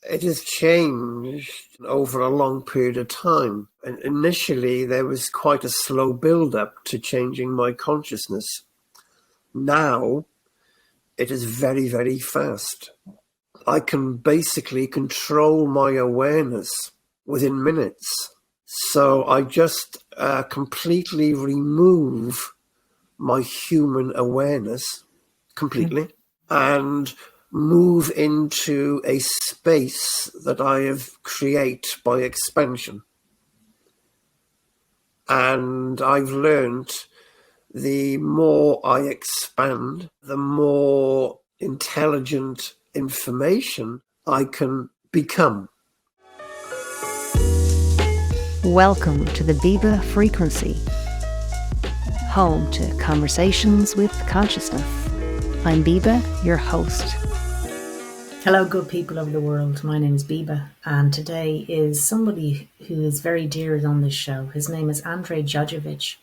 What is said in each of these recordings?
It has changed over a long period of time. And initially, there was quite a slow build-up to changing my consciousness. Now, it is very, very fast. I can basically control my awareness within minutes. So I just completely remove my human awareness completely and move into a space that I have created by expansion. And I've learned the more I expand, the more intelligent information I can become. Welcome to the Biba frequency, home to conversations with consciousness. I'm Biba, your host. Hello, good people of the world. My name is Biba, and today is somebody who is very dear on this show. His name is Andrej Djordjevitch.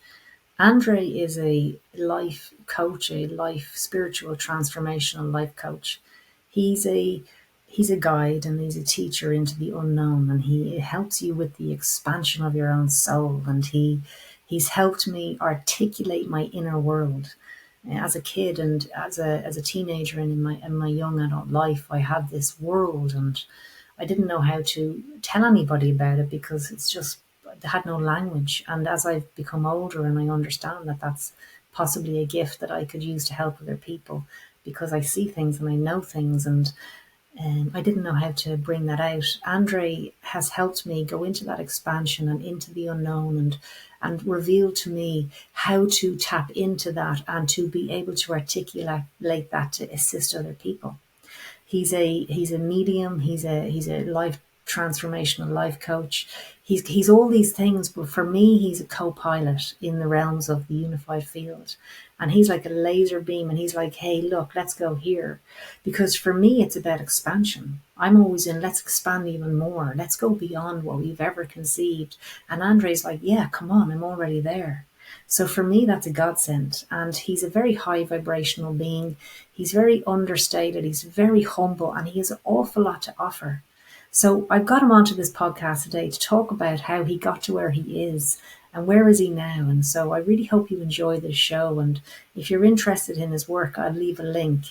Andrej is a life coach, a spiritual transformational life coach. He's a guide and he's a teacher into the unknown, and he helps you with the expansion of your own soul. And he's helped me articulate my inner world. As a kid and as a teenager and in my young adult life, I had this world and I didn't know how to tell anybody about it because it had no language. And as I've become older and I understand that that's possibly a gift that I could use to help other people, because I see things and I know things, and I didn't know how to bring that out. Andrej has helped me go into that expansion and into the unknown and reveal to me how to tap into that and to be able to articulate that to assist other people. He's a medium. He's a life transformational life coach. He's all these things, but for me, he's a co-pilot in the realms of the unified field. And he's like a laser beam, and he's like, hey, look, let's go here. Because for me, it's about expansion. I'm always in, let's expand even more. Let's go beyond what we've ever conceived. And Andrej's like, yeah, come on, I'm already there. So for me, that's a godsend. And he's a very high vibrational being. He's very understated. He's very humble, and he has an awful lot to offer. So I've got him onto this podcast today to talk about how he got to where he is and where is he now. And so I really hope you enjoy this show. And if you're interested in his work, I'll leave a link.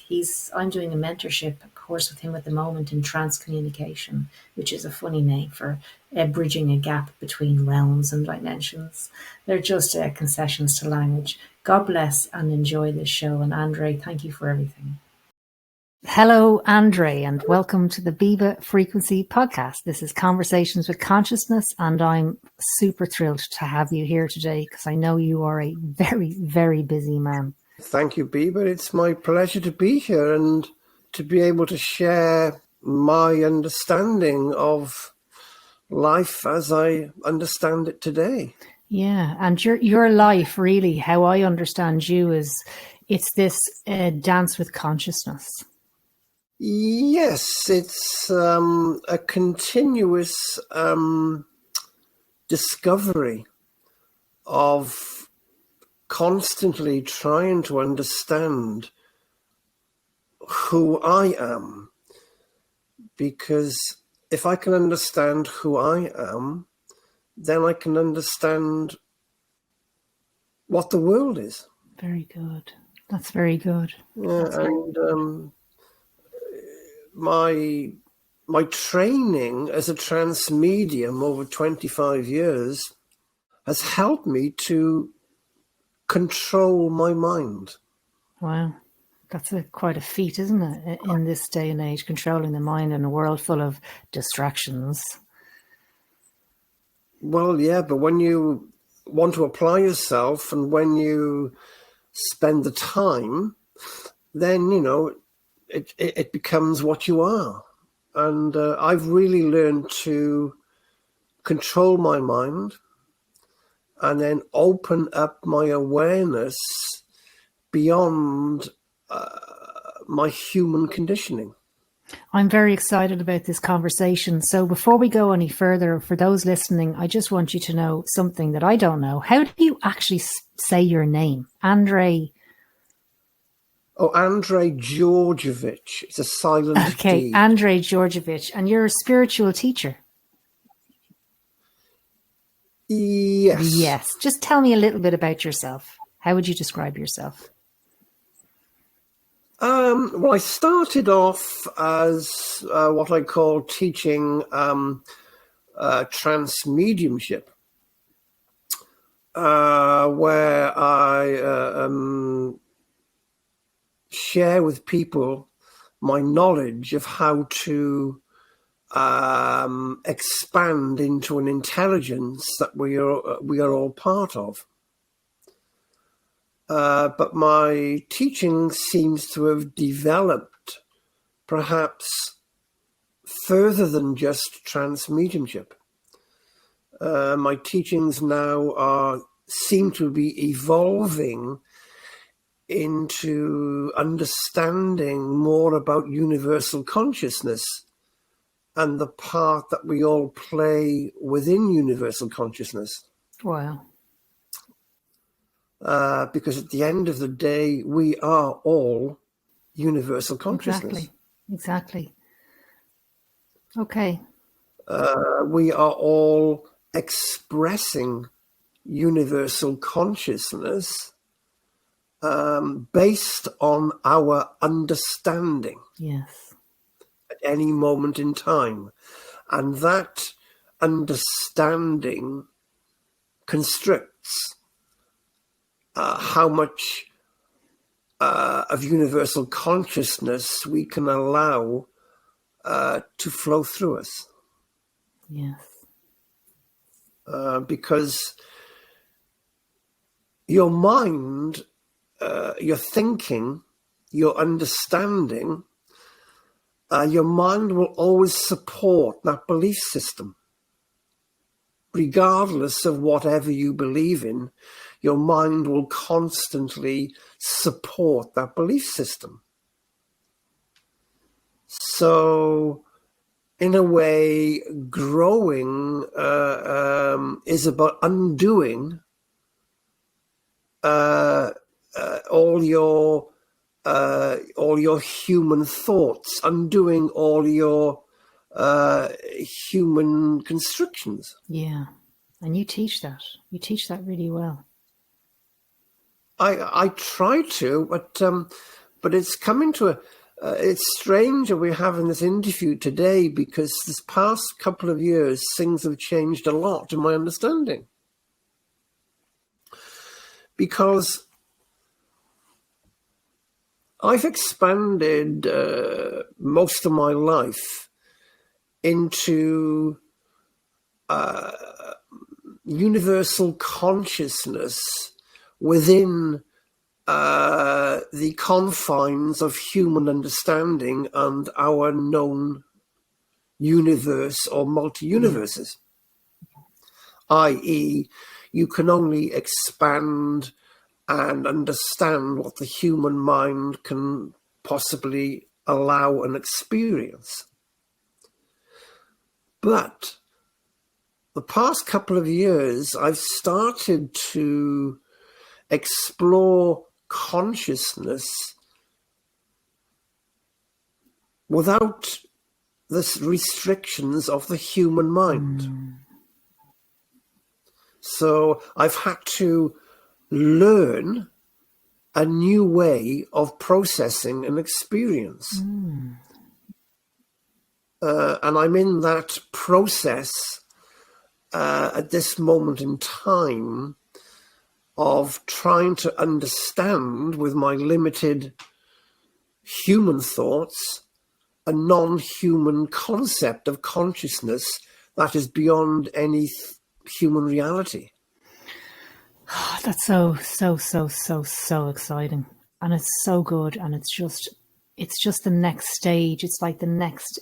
I'm doing a mentorship course with him at the moment in trance communication, which is a funny name for bridging a gap between realms and dimensions. They're just concessions to language. God bless and enjoy this show. And Andrej, thank you for everything. Hello, Andrej, and welcome to the Biba Frequency podcast. This is Conversations with Consciousness, and I'm super thrilled to have you here today because I know you are a very, very busy man. Thank you, Biba. It's my pleasure to be here and to be able to share my understanding of life as I understand it today. Yeah, and your life, really, how I understand you is it's this dance with consciousness. Yes, it's a continuous discovery of constantly trying to understand who I am. Because if I can understand who I am, then I can understand what the world is. Very good. That's very good. Yeah, and my training as a trance medium over 25 years has helped me to control my mind. Wow. That's quite a feat, isn't it, in this day and age, controlling the mind in a world full of distractions? Well, yeah, but when you want to apply yourself and when you spend the time, then, it becomes what you are. And I've really learned to control my mind and then open up my awareness beyond my human conditioning. I'm very excited about this conversation. So before we go any further, for those listening, I just want you to know something that I don't know. How do you actually say your name? Andrej Oh, Andrej Djordjevitch. It's a silent Okay, D. Andrej Djordjevitch, and you're a spiritual teacher. Yes. Yes. Just tell me a little bit about yourself. How would you describe yourself? Well, I started off as what I call teaching trance mediumship, where I share with people my knowledge of how to expand into an intelligence that we are all part of. But my teaching seems to have developed perhaps further than just trance mediumship. My teachings now seem to be evolving into understanding more about universal consciousness and the part that we all play within universal consciousness. Wow. Because at the end of the day, we are all universal consciousness. Exactly. Okay. We are all expressing universal consciousness based on our understanding Yes. at any moment in time. And that understanding constricts how much of universal consciousness we can allow to flow through us. Yes. Because your mind, your thinking, your understanding, your mind will always support that belief system. Regardless of whatever you believe in, your mind will constantly support that belief system. So, in a way, growing is about undoing all your human thoughts, undoing all your human constrictions. Yeah. And you teach that. You teach that really well. I try to, but it's coming to a. It's strange that we're having this interview today because this past couple of years things have changed a lot in my understanding. Because I've expanded most of my life into universal consciousness within the confines of human understanding and our known universe or multi-universes. I.e., you can only expand and understand what the human mind can possibly allow and experience. But the past couple of years, I've started to explore consciousness without the restrictions of the human mind. So I've had to learn a new way of processing an experience. And I'm in that process at this moment in time of trying to understand with my limited human thoughts a non-human concept of consciousness that is beyond any human reality. Oh, that's so exciting. And it's so good. And it's just the next stage. It's like the next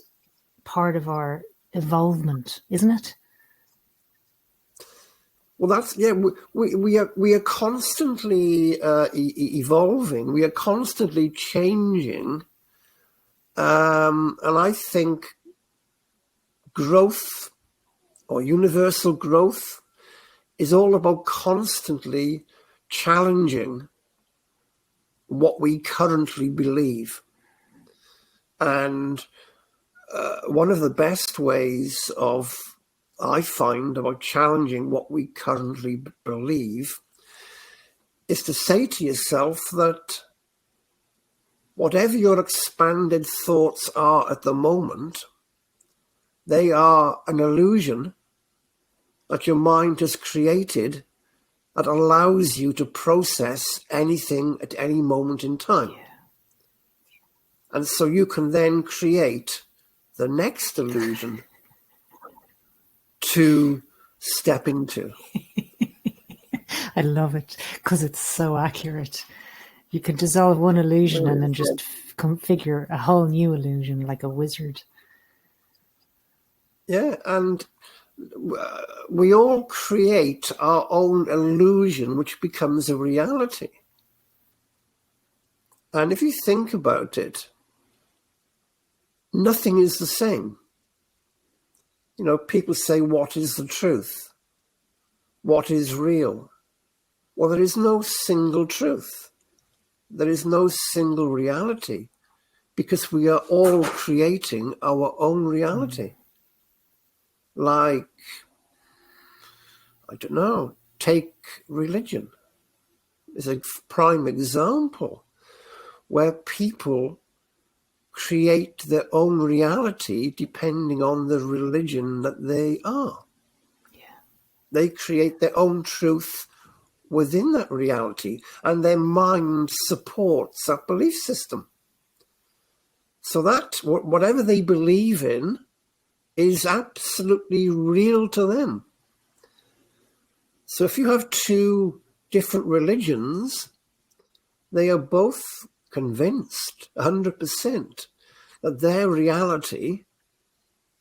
part of our evolvement, isn't it? Well, that's, yeah, we are constantly evolving. We are constantly changing. And I think growth or universal growth is all about constantly challenging what we currently believe. And one of the best ways I find, about challenging what we currently believe is to say to yourself that whatever your expanded thoughts are at the moment, they are an illusion that your mind has created that allows you to process anything at any moment in time. Yeah. And so you can then create the next illusion to step into. I love it because it's so accurate. You can dissolve one illusion and then just configure a whole new illusion like a wizard. Yeah, and we all create our own illusion, which becomes a reality. And if you think about it, nothing is the same. You know, people say, what is the truth? What is real? Well, there is no single truth. There is no single reality, because we are all creating our own reality. Like, I don't know, take religion as a prime example, where people create their own reality depending on the religion that they are. Yeah. They create their own truth within that reality, and their mind supports that belief system. So that whatever they believe in is absolutely real to them. So if you have two different religions, they are both convinced 100% that their reality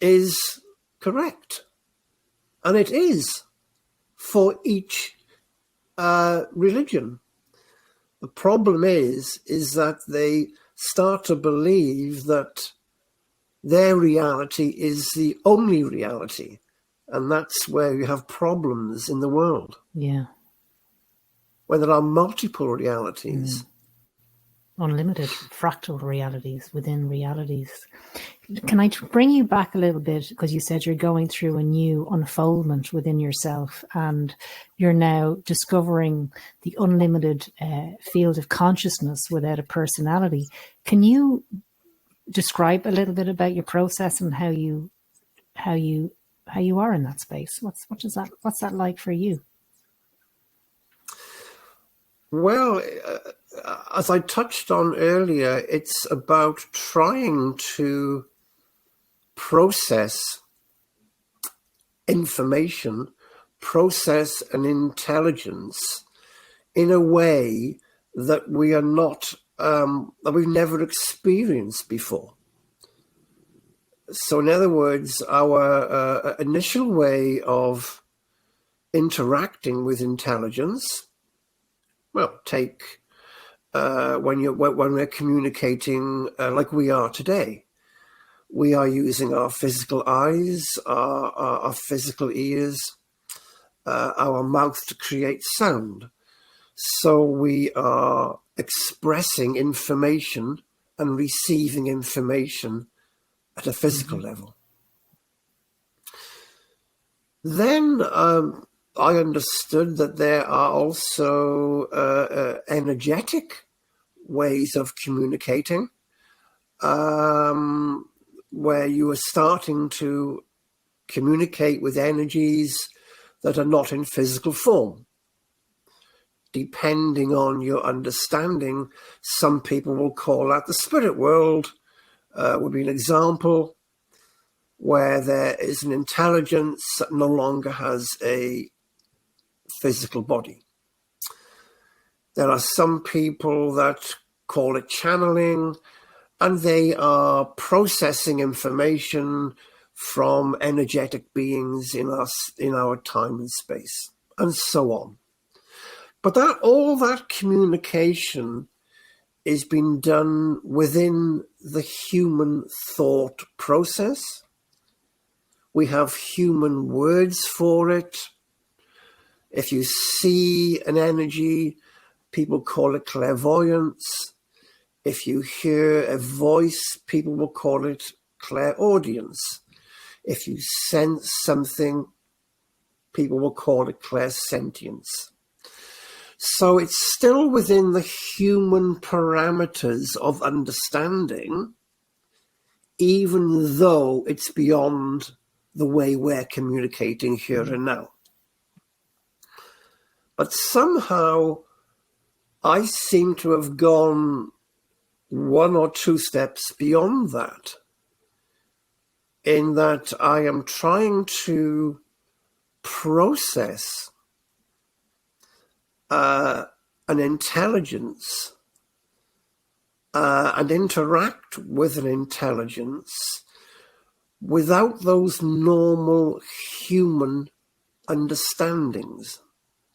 is correct. And it is for each religion. The problem is that they start to believe that their reality is the only reality. And that's where you have problems in the world. Yeah. Where there are multiple realities. Unlimited fractal realities within realities. Can I bring you back a little bit, because you said you're going through a new unfoldment within yourself and you're now discovering the unlimited field of consciousness without a personality. Can you describe a little bit about your process and how you are in that space? What's that like for you? Well, as I touched on earlier, it's about trying to process information, process an intelligence in a way that we are not, that we've never experienced before. So in other words, our initial way of interacting with intelligence, well, take when we're communicating like we are today. We are using our physical eyes, our physical ears, our mouth to create sound. So we are expressing information and receiving information at a physical level. Then I understood that there are also energetic ways of communicating, where you are starting to communicate with energies that are not in physical form. Depending on your understanding, some people will call that the spirit world, would be an example, where there is an intelligence that no longer has a physical body. There are some people that call it channeling, and they are processing information from energetic beings in us, in our time and space, and so on. But all that communication is being done within the human thought process. We have human words for it. If you see an energy, people call it clairvoyance. If you hear a voice, people will call it clairaudience. If you sense something, people will call it clairsentience. So it's still within the human parameters of understanding, even though it's beyond the way we're communicating here and now. But somehow I seem to have gone one or two steps beyond that, in that I am trying to process an intelligence and interact with an intelligence without those normal human understandings.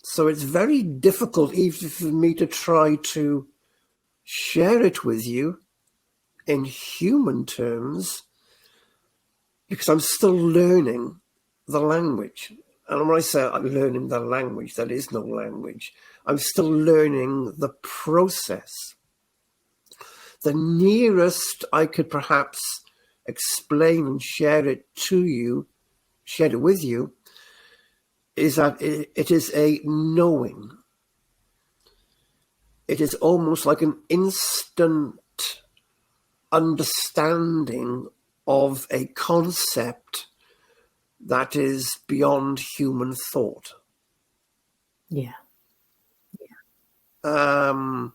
So it's very difficult even for me to try to share it with you in human terms, because I'm still learning the language. And when I say I'm learning the language, there is no language. I'm still learning the process. The nearest I could perhaps explain and share it with you, is that it is a knowing. It is almost like an instant understanding of a concept that is beyond human thought. Yeah. And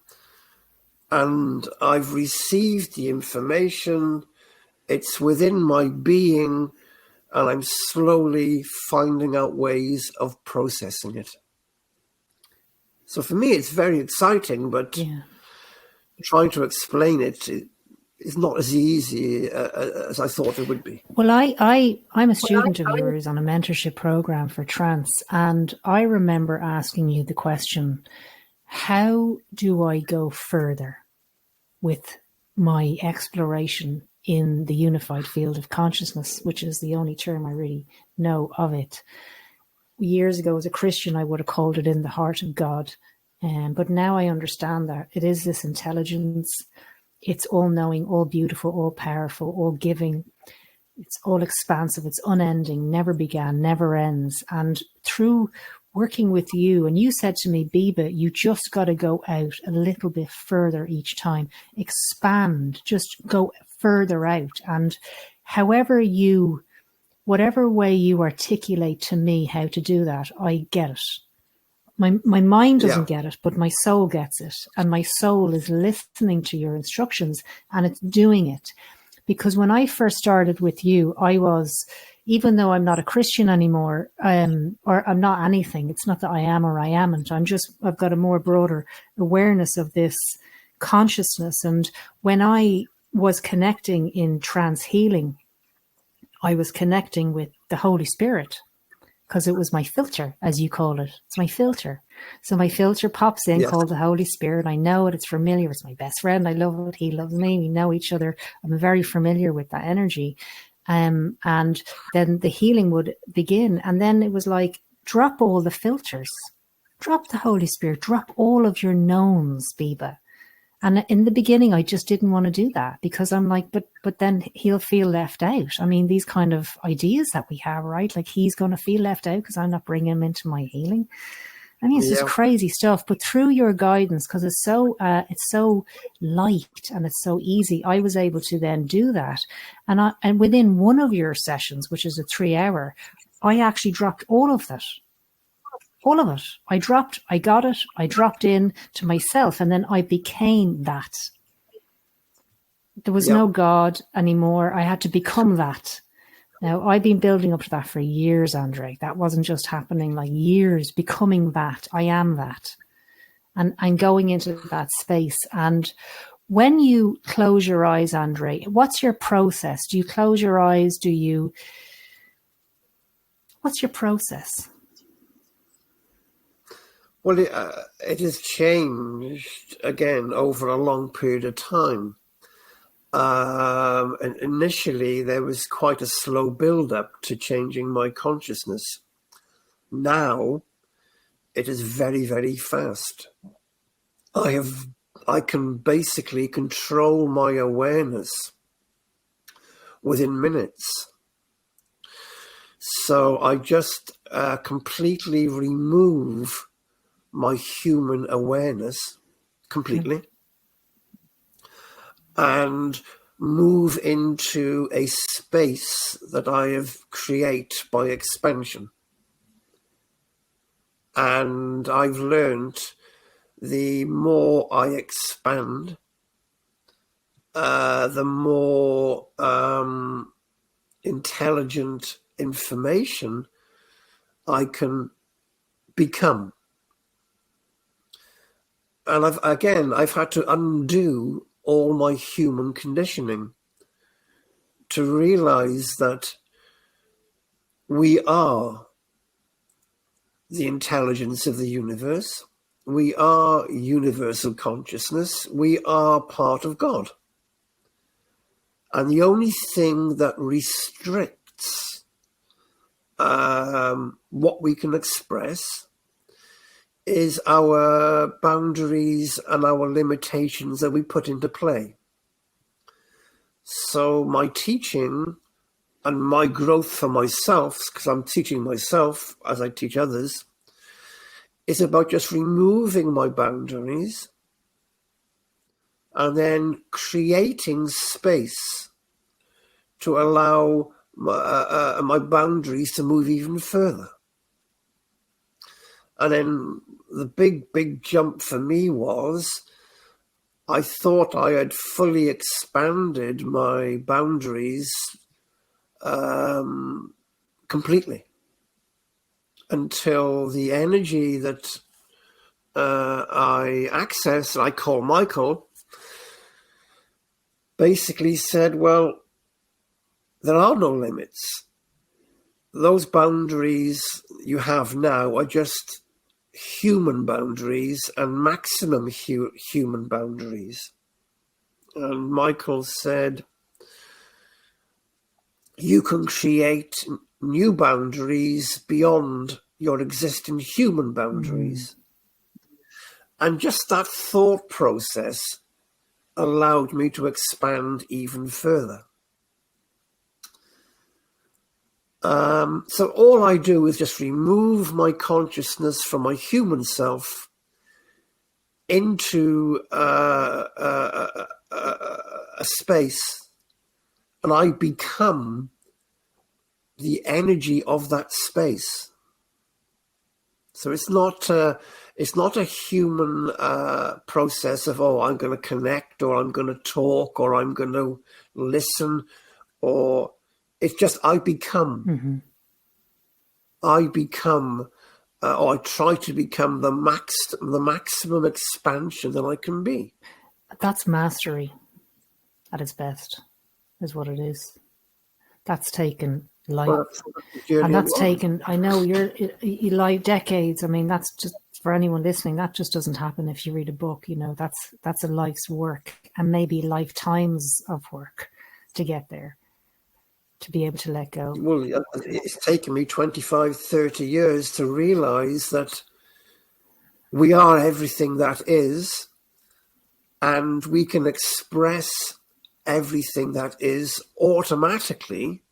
I've received the information. It's within my being, and I'm slowly finding out ways of processing it. So for me, it's very exciting, but trying to explain it is not as easy as I thought it would be. Well, I'm a student of yours on a mentorship program for trance, and I remember asking you the question, how do I go further with my exploration in the unified field of consciousness, which is the only term I really know of it. Years ago, as a Christian, I would have called it in the heart of God. But now I understand that it is this intelligence. It's all knowing, all beautiful, all powerful, all giving. It's all expansive. It's unending, never began, never ends. And through working with you, and you said to me, Biba, you just got to go out a little bit further each time. Expand, just go further out. And whatever way you articulate to me how to do that, I get it. My mind doesn't get it, but my soul gets it. And my soul is listening to your instructions and it's doing it. Because when I first started with you, I was, even though I'm not a Christian anymore, or I'm not anything, it's not that I am or I amn't. I've got a more broader awareness of this consciousness. And when I was connecting in trance healing, I was connecting with the Holy Spirit, because it was my filter, as you call it. It's my filter. So my filter pops in, called the Holy Spirit. I know it. It's familiar. It's my best friend. I love it. He loves me. We know each other. I'm very familiar with that energy. And then the healing would begin. And then it was like, drop all the filters. Drop the Holy Spirit. Drop all of your knowns, Biba. And in the beginning, I just didn't want to do that, because I'm like, but then he'll feel left out. I mean, these kind of ideas that we have, right? Like he's going to feel left out because I'm not bringing him into my healing. I mean, it's just crazy stuff. But through your guidance, because it's so light and it's so easy, I was able to then do that. And within one of your sessions, which is a 3-hour, I actually dropped all of that. All of it. I got it, I dropped in to myself, and then I became that. There was no God anymore. I had to become that. Now, I've been building up to that for years, Andrej. That wasn't just happening, like years, becoming that. I am that. And I'm going into that space. And when you close your eyes, Andrej, what's your process? Do you close your eyes? What's your process? Well, it has changed again over a long period of time. And initially, there was quite a slow build-up to changing my consciousness. Now, it is very, very fast. I can basically control my awareness within minutes. So I just completely remove my human awareness completely and move into a space that I have created by expansion. And I've learned the more I expand, the more intelligent information I can become. And I've had to undo all my human conditioning to realize that we are the intelligence of the universe. We are universal consciousness. We are part of God. And the only thing that restricts what we can express is our boundaries and our limitations that we put into play. So my teaching and my growth for myself, because I'm teaching myself as I teach others, is about just removing my boundaries and then creating space to allow my boundaries to move even further. And then the big jump for me was I thought I had fully expanded my boundaries completely until the energy that I access, I call Michael, basically said, well, there are no limits. Those boundaries you have now are just human boundaries and maximum human boundaries. And Michael said, you can create new boundaries beyond your existing human boundaries. And just that thought process allowed me to expand even further. So all I do is just remove my consciousness from my human self into a space, and I become the energy of that space. So it's not a human process of, oh, I'm going to connect, or I'm going to talk, or I'm going to listen, or it's just I become. Or I try to become the maximum expansion that I can be. That's mastery at its best, is what it is. That's taken life, and that's taken. I know you like decades. I mean, that's just for anyone listening. That just doesn't happen if you read a book. You know, that's a life's work, and maybe lifetimes of work to get there, to be able to let go. Well, it's taken me 25, 30 years to realize that we are everything that is, and we can express everything that is automatically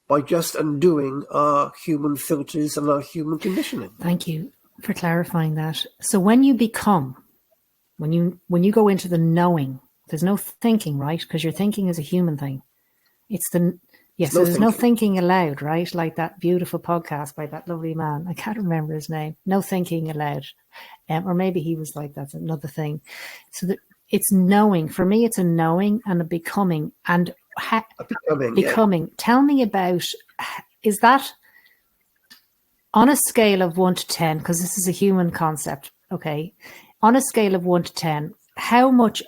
by just undoing our human filters and our human conditioning. Thank you for clarifying that. So when you become, when you go into the knowing, there's no thinking, right? Because your thinking is a human thing. It's the so there's no thinking allowed, right? Like that beautiful podcast by that lovely man. I can't remember his name. No thinking allowed. Or maybe he was like, that's another thing. So that it's knowing. For me, it's a knowing and a becoming. And becoming. Yeah. Tell me about, is that on a scale of 1 to 10, because this is a human concept, okay? On a scale of 1 to 10, how much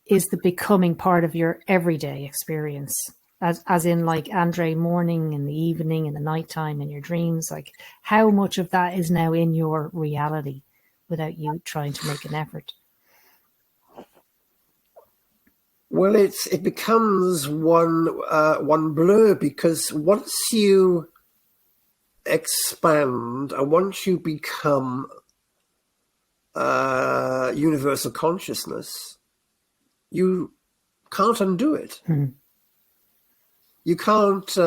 is the becoming part of your everyday experience? As in like Andrej, morning, in the evening, in the nighttime, in your dreams, like how much of that is now in your reality without you trying to make an effort? Well, it becomes one blur, because once you expand and once you become universal consciousness, you can't undo it. You can't,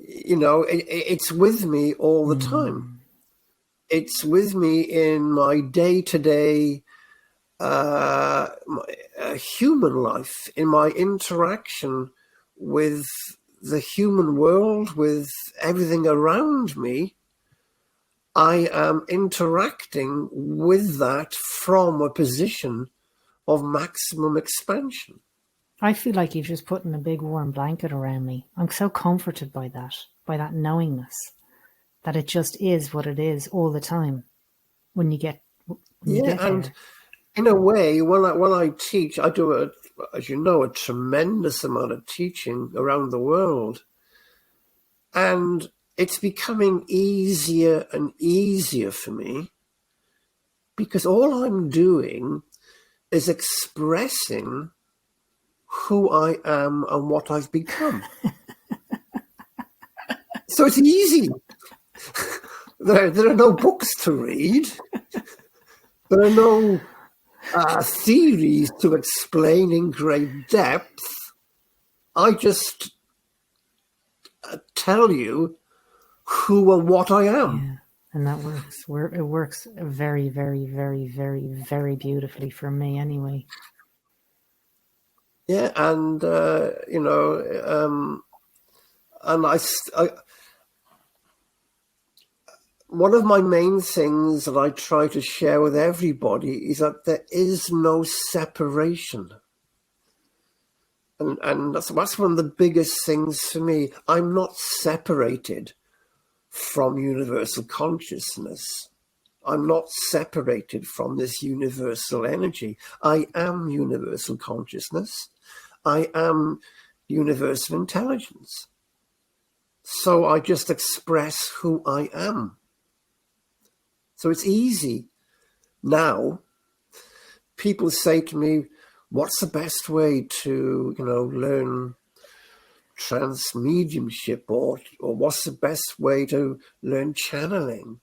it's with me all the time. It's with me in my day-to-day human life, in my interaction with the human world, with everything around me. I am interacting with that from a position of maximum expansion. I feel like you've just put in a big warm blanket around me. I'm so comforted by that knowingness, that it just is what it is all the time when you get and there. In a way, when I teach, I do, as you know, a tremendous amount of teaching around the world. And it's becoming easier and easier for me, because all I'm doing is expressing who I am and what I've become. So it's easy. There are no books to read. There are no theories to explain in great depth. I just tell you who and what I am. Yeah, and that works. It works very, very, very, very, very beautifully for me anyway. Yeah, and, and I one of my main things that I try to share with everybody is that there is no separation. And that's one of the biggest things for me. I'm not separated from universal consciousness. I'm not separated from this universal energy. I am universal consciousness. I am universal intelligence. So I just express who I am. So it's easy. Now, people say to me, what's the best way to, learn trance mediumship, or what's the best way to learn channeling?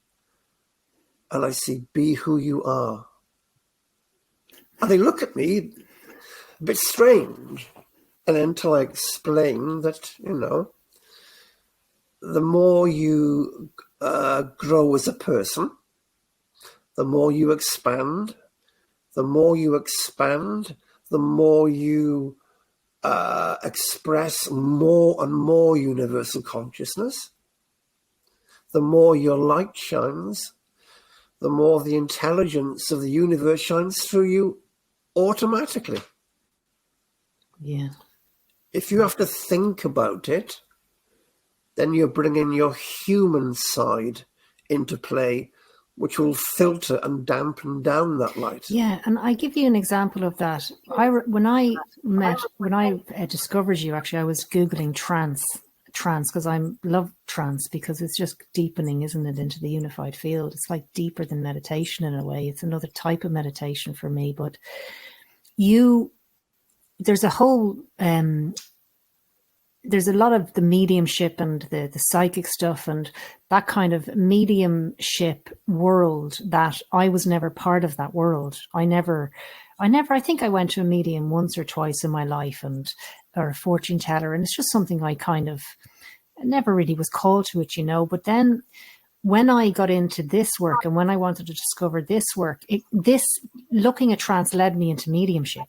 And I say, be who you are. And they look at me a bit strange. And until I explain that, the more you grow as a person, the more you expand, the more you express more and more universal consciousness, the more your light shines, the more the intelligence of the universe shines through you automatically. Yeah. If you have to think about it, then you're bringing your human side into play, which will filter and dampen down that light. Yeah, and I give you an example of that. When I discovered you, actually, I was Googling trance, because I love trance, because it's just deepening, isn't it, into the unified field. It's like deeper than meditation in a way. It's another type of meditation for me. But there's a whole, there's a lot of the mediumship and the psychic stuff and that kind of mediumship world that I was never part of that world. I think I went to a medium once or twice in my life, or a fortune teller. And it's just something I kind of never really was called to it, But then when I got into this work and when I wanted to discover this work, looking at trance led me into mediumship.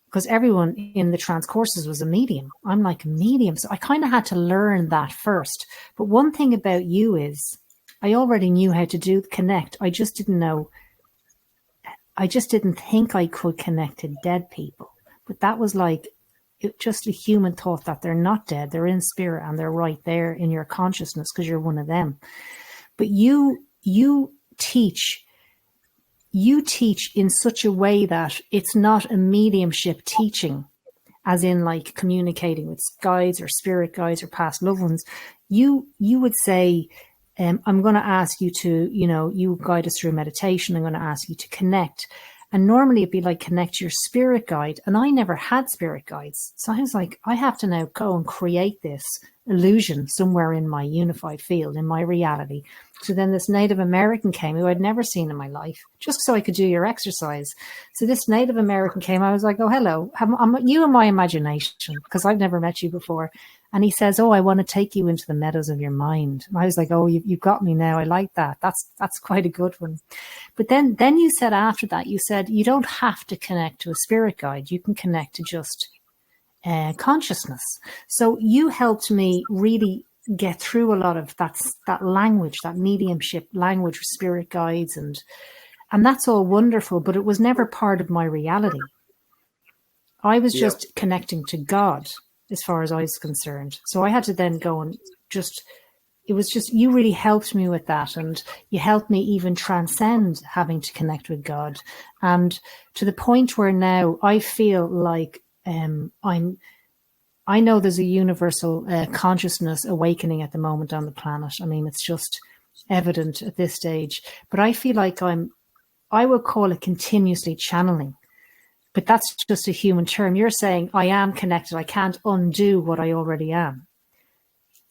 Because everyone in the trance courses was a medium. I'm like a medium. So I kind of had to learn that first. But one thing about you is I already knew how to connect. I just didn't think I could connect to dead people. But that was like just a human thought that they're not dead. They're in spirit and they're right there in your consciousness because you're one of them. But you teach in such a way that it's not a mediumship teaching, as in like communicating with guides or spirit guides or past loved ones. You would say, I'm going to ask you to, you guide us through meditation. I'm going to ask you to connect. And normally it'd be like connect your spirit guide. And I never had spirit guides. So I was like, I have to now go and create this illusion somewhere in my unified field, in my reality. So then this Native American came who I'd never seen in my life, just so I could do your exercise. So this Native American came, I was like, oh, hello, I'm you in my imagination, because I've never met you before. And he says, oh, I want to take you into the meadows of your mind. And I was like, oh, you've got me now. I like that. That's quite a good one. But then you said after that, you said, you don't have to connect to a spirit guide. You can connect to just consciousness. So you helped me really get through a lot of that language, that mediumship language, spirit guides, and that's all wonderful, but it was never part of my reality. I was just connecting to God as far as I was concerned. So I had to then go and it was just, you really helped me with that, and you helped me even transcend having to connect with God. And to the point where now I feel like I know there's a universal consciousness awakening at the moment on the planet. I mean, it's just evident at this stage, but I feel like I would call it continuously channeling, but that's just a human term. You're saying I am connected. I can't undo what I already am.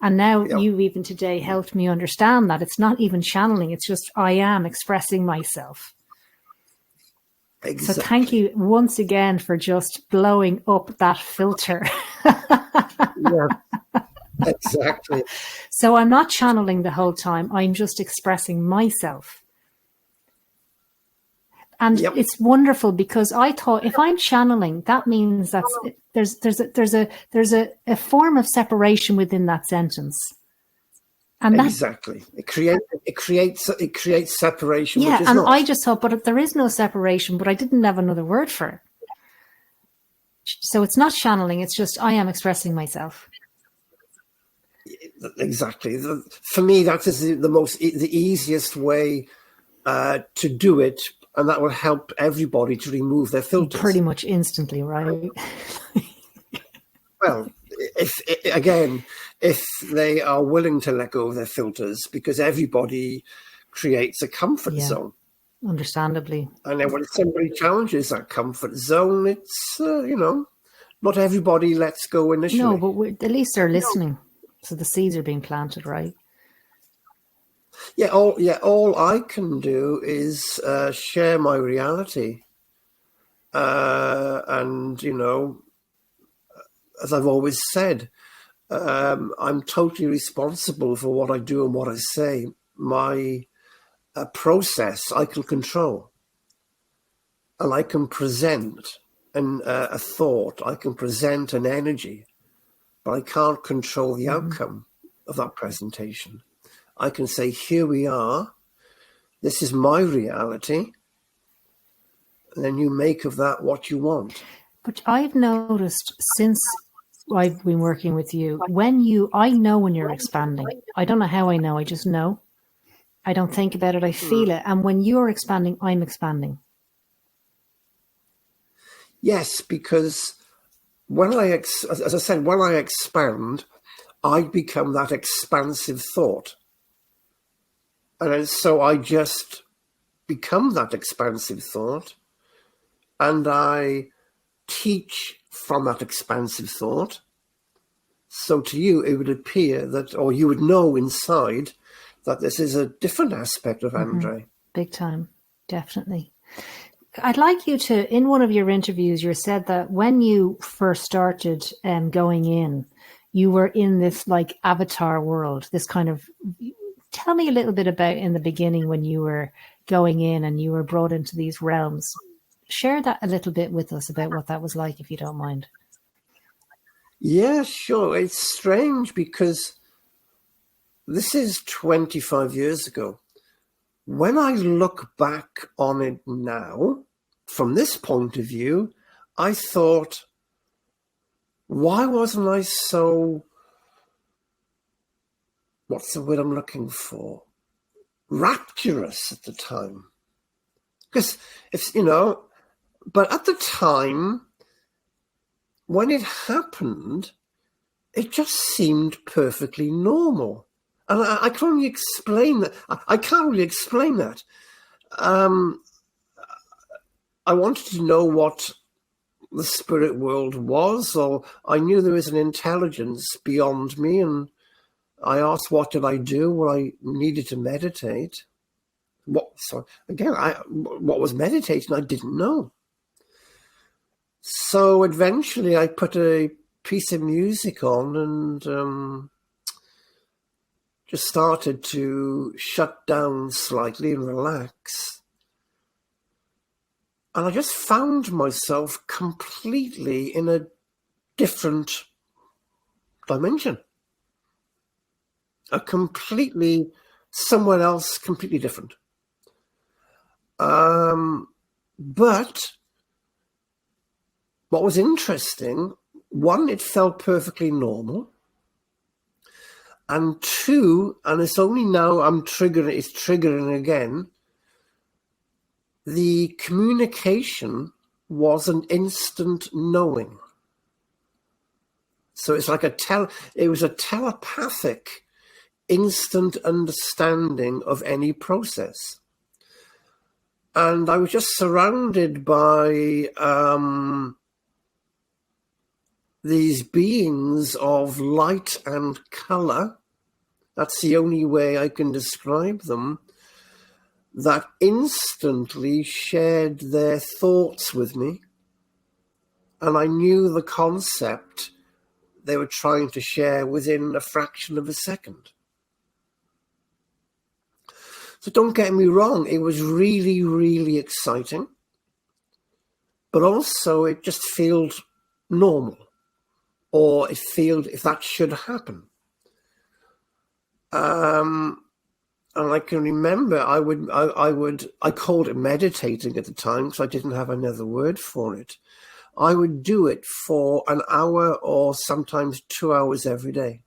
And now you even today helped me understand that it's not even channeling. It's just I am expressing myself. Exactly. So thank you once again for just blowing up that filter. Yeah, exactly. So I'm not channeling the whole time. I'm just expressing myself. And it's wonderful, because I thought if I'm channeling, that means there's a form of separation within that sentence. And exactly. It creates separation. Yeah, which is and not. I just thought, but there is no separation, but I didn't have another word for it. So it's not channeling, it's just I am expressing myself. Exactly. For me, that is the easiest way to do it, and that will help everybody to remove their filters. Pretty much instantly, right? Well, if they are willing to let go of their filters, because everybody creates a comfort zone. Understandably. And then when somebody challenges that comfort zone, it's, not everybody lets go initially. No, but at least they're listening. So the seeds are being planted, right? All I can do is share my reality. And, as I've always said, I'm totally responsible for what I do and what I say. My process I can control. And I can present a thought, I can present an energy, but I can't control the outcome of that presentation. I can say, here we are, this is my reality, and then you make of that what you want. But I've noticed since I've been working with you, I know when you're expanding. I don't know how I know, I just know. I don't think about it, I feel it. And when you're expanding, I'm expanding. Yes, because when I expand, I become that expansive thought. And so I just become that expansive thought, and I teach from that expansive thought. So to you, it would appear that, or you would know inside that this is a different aspect of Andrej. Big time, definitely. I'd like you to, in one of your interviews, you said that when you first started going in, you were in this like avatar world, this kind of, tell me a little bit about in the beginning when you were going in and you were brought into these realms. Share that a little bit with us about what that was like, if you don't mind. Yeah, sure. It's strange because this is 25 years ago. When I look back on it now, from this point of view, I thought, why wasn't I so, what's the word I'm looking for? Rapturous at the time. Because but at the time, when it happened, it just seemed perfectly normal. And I can only explain that. I can't really explain that. I wanted to know what the spirit world was, or I knew there was an intelligence beyond me, and I asked, what did I do? Well, I needed to meditate. What was meditating? I didn't know. So eventually I put a piece of music on and just started to shut down slightly and relax. And I just found myself completely in a different dimension. Somewhere else, completely different. But what was interesting, one, it felt perfectly normal. And two, and it's only now it's triggering again, the communication was an instant knowing. So it's like it was a telepathic instant understanding of any process. And I was just surrounded by these beings of light and color. That's the only way I can describe them, that instantly shared their thoughts with me. And I knew the concept they were trying to share within a fraction of a second. So don't get me wrong, it was really, really exciting. But also it just felt normal. Or it felt if that should happen. And I can remember I called it meditating at the time because I didn't have another word for it. I would do it for an hour or sometimes 2 hours every day.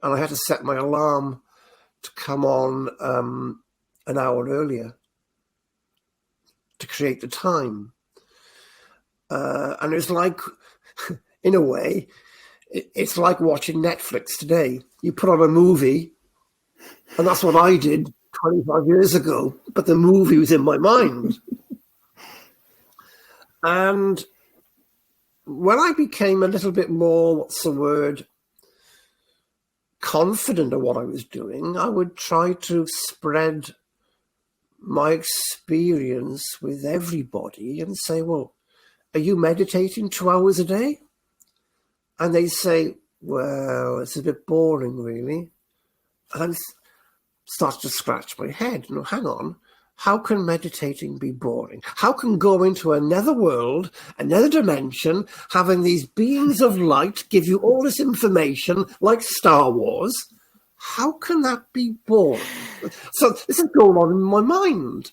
And I had to set my alarm to come on an hour earlier to create the time. And it was like, in a way, it's like watching Netflix today. You put on a movie, and that's what I did 25 years ago, but the movie was in my mind. And when I became a little bit more, confident of what I was doing, I would try to spread my experience with everybody and say, well, are you meditating 2 hours a day? And they say, well, it's a bit boring, really. And I start to scratch my head. No, hang on. How can meditating be boring? How can go into another world, another dimension, having these beings of light give you all this information like Star Wars? How can that be boring? So this is going on in my mind.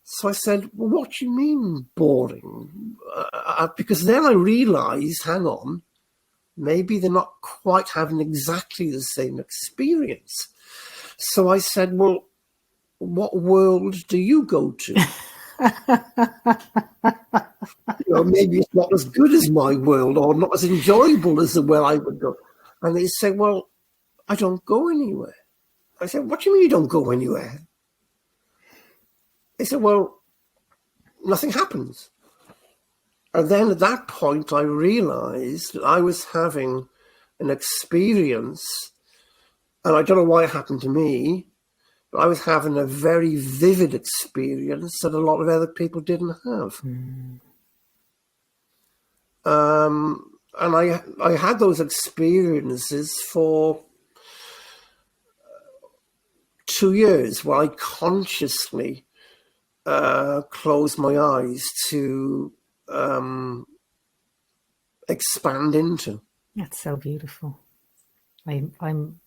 So I said, well, what do you mean boring? Because then I realized, hang on, maybe they're not quite having exactly the same experience. So I said, well, what world do you go to? Maybe it's not as good as my world or not as enjoyable as the world I would go. And they say, well, I don't go anywhere. I said, what do you mean you don't go anywhere? They said, well, nothing happens. And then at that point, I realized that I was having an experience, and I don't know why it happened to me, but I was having a very vivid experience that a lot of other people didn't have. And I had those experiences for 2 years where I consciously closed my eyes to expand into. That's so beautiful. I'm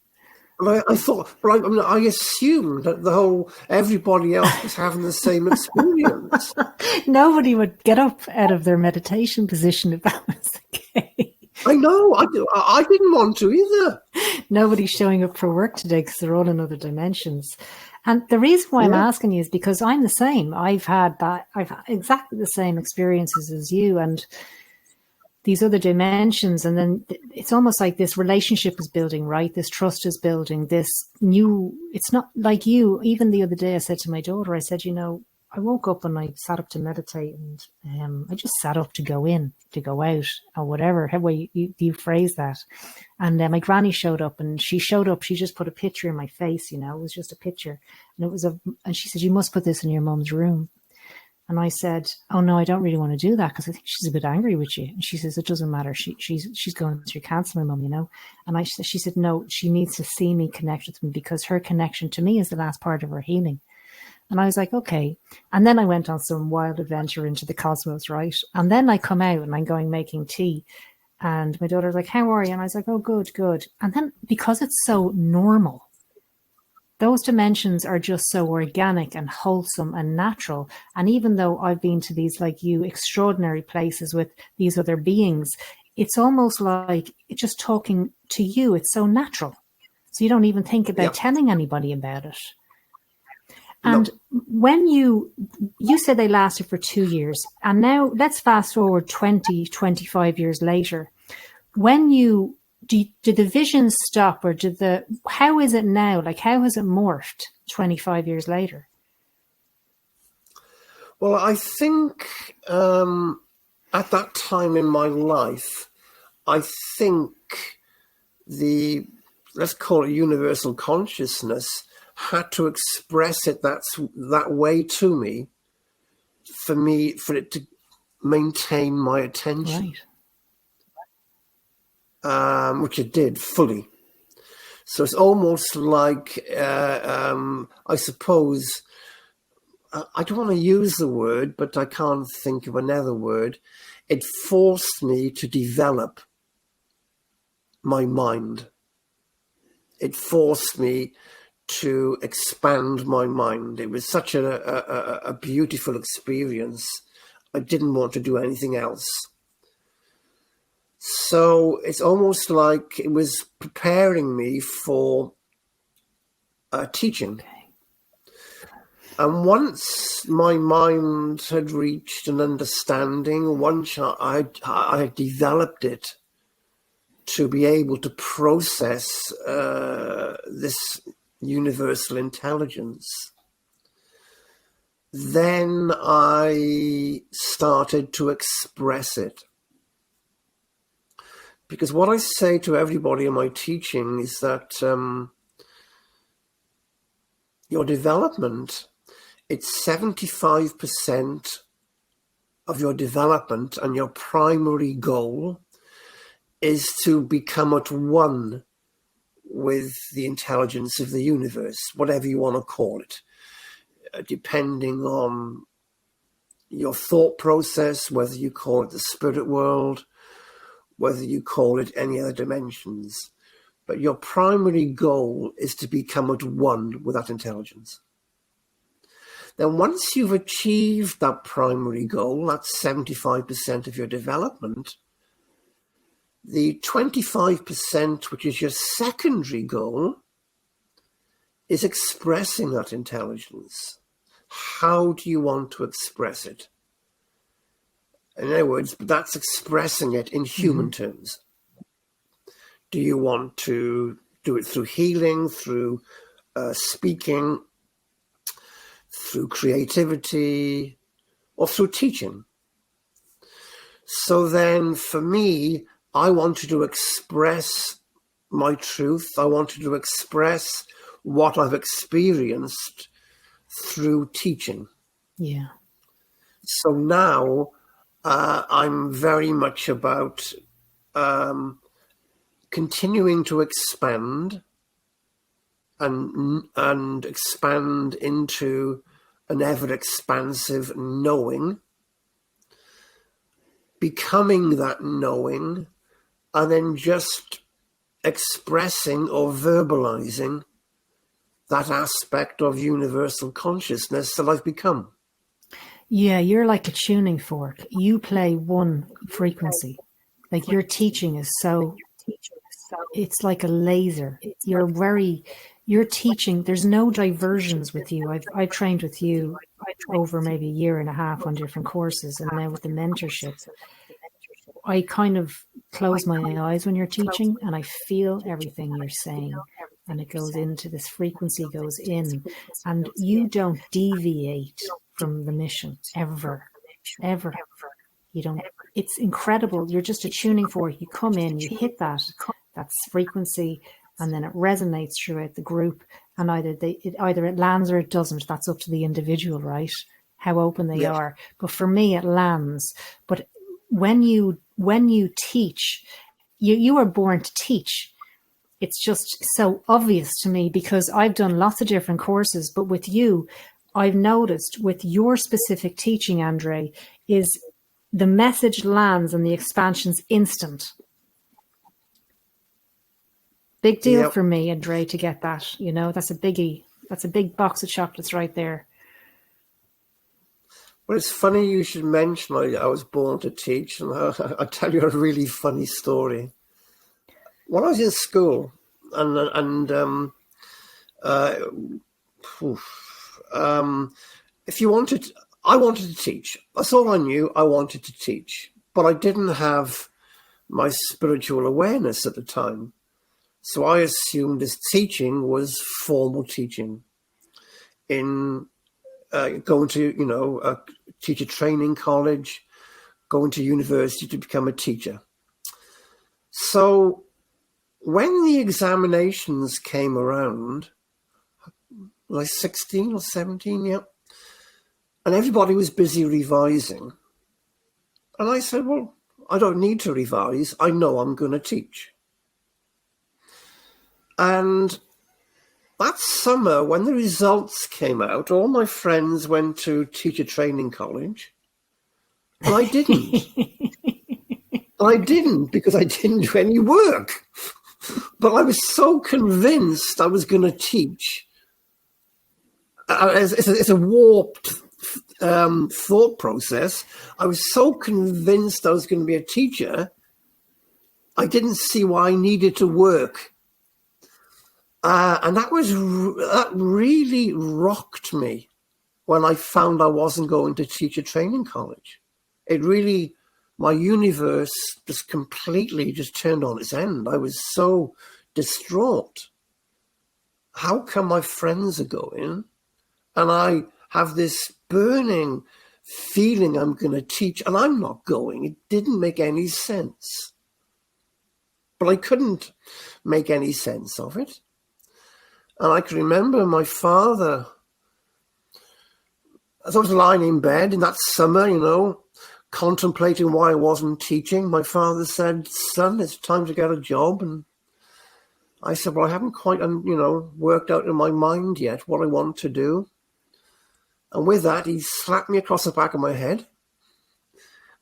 But I thought, I assumed that everybody else was having the same experience. Nobody would get up out of their meditation position if that was the case. I know, I didn't want to either. Nobody's showing up for work today because they're all in other dimensions. And the reason why I'm asking you is because I'm the same. I've had exactly the same experiences as you and these other dimensions. And then it's almost like this relationship is building, right? This trust is building, it's not like you. Even the other day I said to my daughter, I said, I woke up and I sat up to meditate, and I just sat up to go in, to go out, or whatever, how way you phrase that. And my granny showed up, and she just put a picture in my face, it was just a picture. And she said, you must put this in your mum's room. And I said, oh no, I don't really want to do that because I think she's a bit angry with you. And she says, it doesn't matter. She's going through cancer, my mum, And she said, no, she needs to see me connect with me because her connection to me is the last part of her healing. And I was like, okay. And then I went on some wild adventure into the cosmos, right? And then I come out and I'm going making tea. And my daughter's like, how are you? And I was like, oh, good, good. And then because it's so normal, those dimensions are just so organic and wholesome and natural. And even though I've been to these, like you, extraordinary places with these other beings, it's almost like just talking to you. It's so natural. So you don't even think about telling anybody about it. And when you said they lasted for 2 years, and now let's fast forward 20, 25 years later. When did the visions stop, or how is it now? Like, how has it morphed 25 years later? Well, I think at that time in my life, I think let's call it universal consciousness, had to express it that way to me for it to maintain my attention. Right. Which it did fully. So it's almost like, I suppose, I don't want to use the word, but I can't think of another word. It forced me to develop my mind. It forced me to expand my mind. It was such a beautiful experience. I didn't want to do anything else. So it's almost like it was preparing me for teaching. Okay. And once my mind had reached an understanding, once I had developed it to be able to process this universal intelligence, then I started to express it. Because what I say to everybody in my teaching is that your development, it's 75% of your development, and your primary goal is to become at one with the intelligence of the universe, whatever you want to call it, depending on your thought process, whether you call it the spirit world, whether you call it any other dimensions. But your primary goal is to become at one with that intelligence. Then once you've achieved that primary goal, that's 75% of your development, the 25%, which is your secondary goal, is expressing that intelligence. How do you want to express it? In other words, that's expressing it in human terms. Do you want to do it through healing, through speaking, through creativity, or through teaching? So then for me, I wanted to express my truth. I wanted to express what I've experienced through teaching. Yeah. So now I'm very much about continuing to expand and expand into an ever-expansive knowing, becoming that knowing, and then just expressing or verbalizing that aspect of universal consciousness that I've become. Yeah, you're like a tuning fork. You play one frequency. Like your teaching is so, it's like a laser. You're teaching, there's no diversions with you. I've trained with you over maybe a year and a half on different courses, and now with the mentorship, I kind of close my eyes when you're teaching and I feel everything you're saying, and it goes into this frequency, goes in, and you don't deviate from the mission, ever. You don't, it's incredible. You're just attuning for it. You come in, you hit that's frequency, and then it resonates throughout the group. And either it lands or it doesn't. That's up to the individual, right? How open they are. But for me, it lands. But when you teach, you are born to teach. It's just so obvious to me because I've done lots of different courses, but with you, I've noticed with your specific teaching, Andrej, is the message lands and the expansion's instant. Big deal for me, Andrej, to get that. You know, that's a biggie. That's a big box of chocolates right there. Well, it's funny you should mention I was born to teach, and I'll tell you a really funny story. When I was in school, I wanted to teach. That's all I knew. I wanted to teach, but I didn't have my spiritual awareness at the time. So I assumed this teaching was formal teaching in going to, a teacher training college, going to university to become a teacher. So when the examinations came around, like 16 or 17, and everybody was busy revising. And I said, well, I don't need to revise. I know I'm going to teach. And that summer, when the results came out, all my friends went to teacher training college. And I didn't. I didn't because I didn't do any work. But I was so convinced I was going to teach. It's a warped thought process. I was so convinced I was going to be a teacher, I didn't see why I needed to work. And that really rocked me when I found I wasn't going to teacher training college. It really, my universe just completely just turned on its end. I was so distraught. How come my friends are going and I have this burning feeling I'm going to teach and I'm not going? It didn't make any sense. But I couldn't make any sense of it. And I can remember my father, as I was lying in bed in that summer, contemplating why I wasn't teaching, my father said, son, it's time to get a job. And I said, well, I haven't quite, worked out in my mind yet what I want to do. And with that, he slapped me across the back of my head,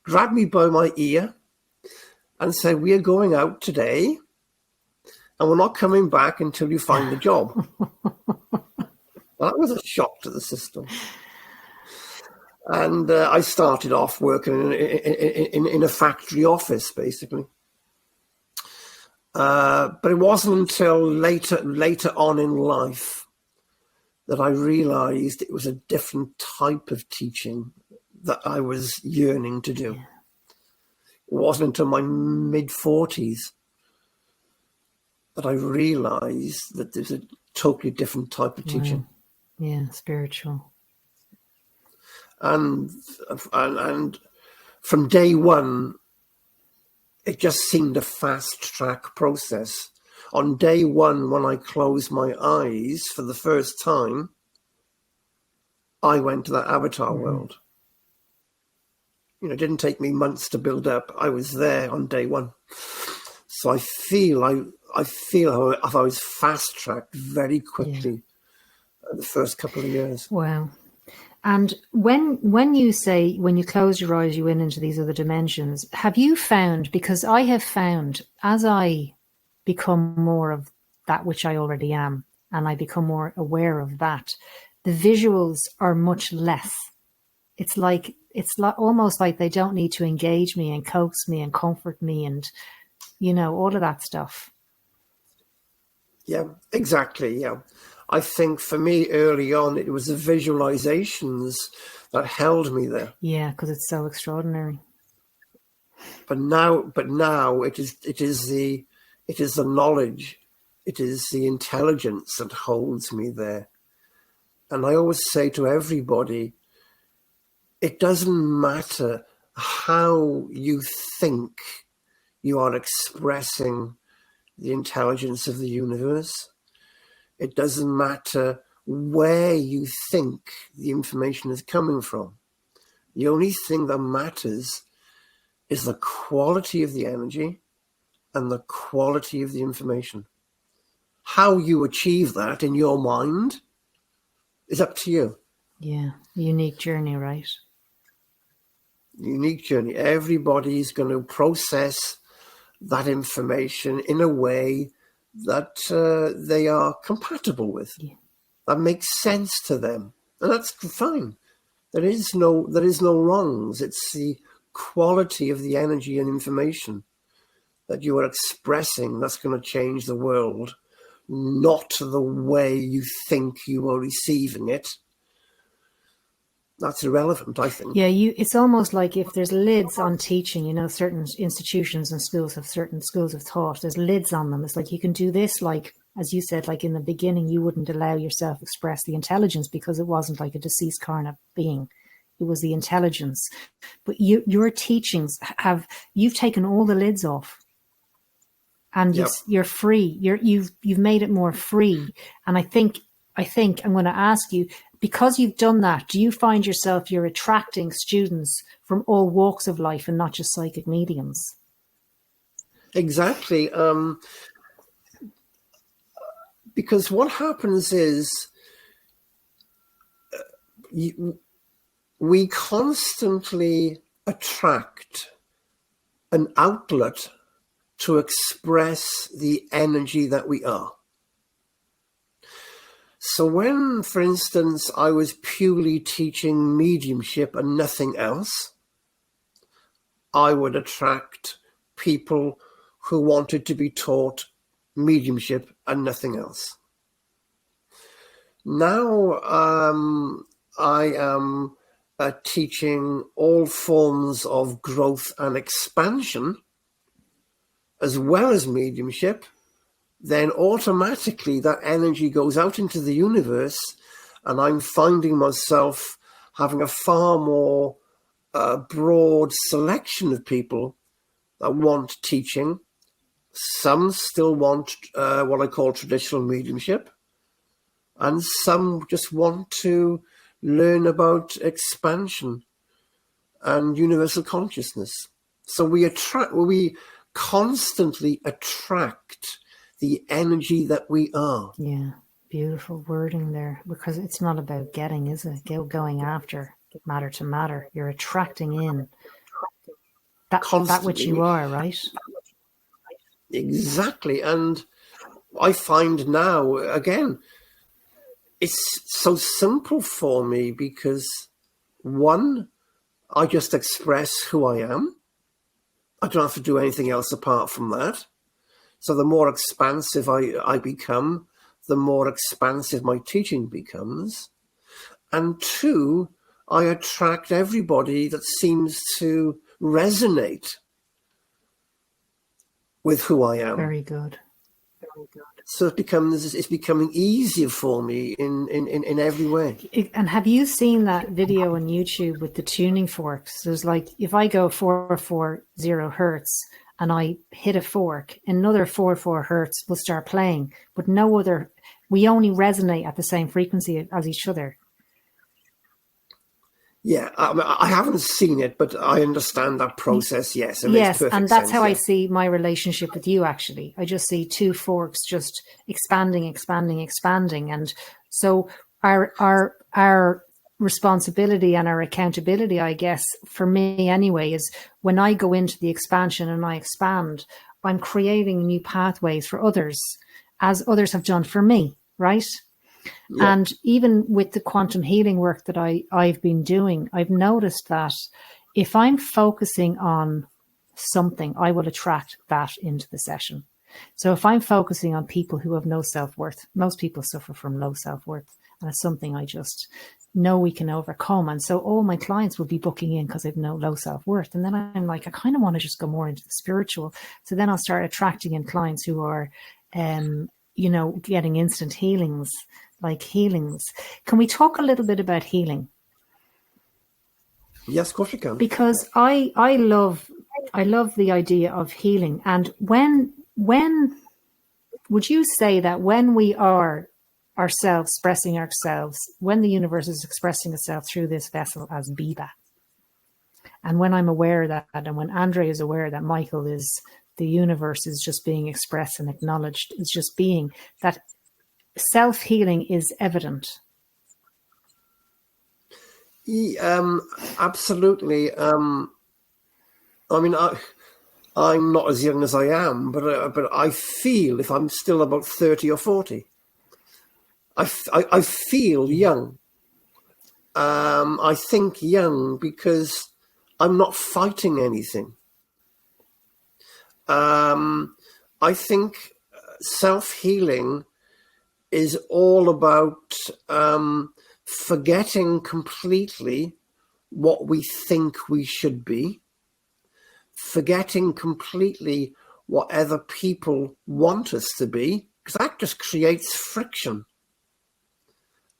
grabbed me by my ear and said, we are going out today. And we're not coming back until you find a job. That was a shock to the system. And I started off working in a factory office, basically. But it wasn't until later on in life that I realized it was a different type of teaching that I was yearning to do. It wasn't until my mid-40s that I realized that there's a totally different type of teaching. Yeah, spiritual. And from day one, it just seemed a fast track process. On day one, when I closed my eyes for the first time, I went to that avatar world. It didn't take me months to build up. I was there on day one. So I feel I was fast tracked very quickly the first couple of years. Wow. And when you say, when you close your eyes, you went into these other dimensions, have you found, because I have found as I become more of that which I already am, and I become more aware of that, the visuals are much less. It's almost like they don't need to engage me and coax me and comfort me and, all of that stuff. Yeah, exactly. Yeah. I think for me early on, it was the visualizations that held me there. Yeah, because it's so extraordinary. But now it is the knowledge, it is the intelligence that holds me there. And I always say to everybody, it doesn't matter how you think you are expressing the intelligence of the universe. It doesn't matter where you think the information is coming from. The only thing that matters is the quality of the energy and the quality of the information. How you achieve that in your mind is up to you. Yeah, unique journey, right? Unique journey. Everybody's going to process that information in a way that they are compatible with. Yeah. That makes sense to them. And that's fine. There is no wrongs. It's the quality of the energy and information that you are expressing that's going to change the world, not the way you think you are receiving it. That's irrelevant, I think. Yeah, it's almost like if there's lids on teaching, you know, certain institutions and schools have certain schools of thought, there's lids on them. It's like you can do this, like, as you said, like in the beginning, you wouldn't allow yourself to express the intelligence because it wasn't like a deceased carnate being. It was the intelligence. But your teachings you've taken all the lids off. And Yep. you're free. You've made it more free. And I think I'm going to ask you, because you've done that, do you find yourself you're attracting students from all walks of life and not just psychic mediums? Exactly. Because what happens is we constantly attract an outlet to express the energy that we are. So when, for instance, I was purely teaching mediumship and nothing else, I would attract people who wanted to be taught mediumship and nothing else. Now I am teaching all forms of growth and expansion as well as mediumship, then automatically that energy goes out into the universe, and I'm finding myself having a far more broad selection of people that want teaching. Some still want what I call traditional mediumship, and some just want to learn about expansion and universal consciousness. So we constantly attract the energy that we are. Yeah, beautiful wording there, because it's not about getting, is it? Going after matter to matter. You're attracting in that which you are, right? Exactly. And I find now, again, it's so simple for me because, one, I just express who I am. I don't have to do anything else apart from that. So the more expansive I become, the more expansive my teaching becomes. And two, I attract everybody that seems to resonate with who I am. Very good. So it's becoming easier for me in every way. And have you seen that video on YouTube with the tuning forks? There's like, if I go 440 hertz and I hit a fork, another 440 hertz will start playing, but no other, we only resonate at the same frequency as each other. Yeah, I haven't seen it, but I understand that process. Yes, it makes perfect and that's sense, how I see my relationship with you. Actually, I just see two forks just expanding, and so our responsibility and our accountability, I guess, for me anyway, is when I go into the expansion and I expand, I'm creating new pathways for others, as others have done for me, right? Yeah. And even with the quantum healing work that I've been doing, I've noticed that if I'm focusing on something, I will attract that into the session. So if I'm focusing on people who have no self-worth, most people suffer from low self-worth, and it's something I just know we can overcome. And so all my clients will be booking in because they've no low self-worth. And then I'm like, I kind of want to just go more into the spiritual. So then I'll start attracting in clients who are, getting instant healings. Like healings. Can we talk a little bit about healing? Yes, of course you can. Because I love the idea of healing. And when would you say that when we are ourselves expressing ourselves, when the universe is expressing itself through this vessel as Biba, and when I'm aware of that, and when Andrej is aware that Michael is, the universe is just being expressed and acknowledged, it's just being, that self-healing is evident? Absolutely. I mean, I'm not as young as I am, but I feel if I'm still about 30 or 40, I feel young. I think young because I'm not fighting anything. I think self-healing is all about forgetting completely what we think we should be, forgetting completely what other people want us to be, because that just creates friction.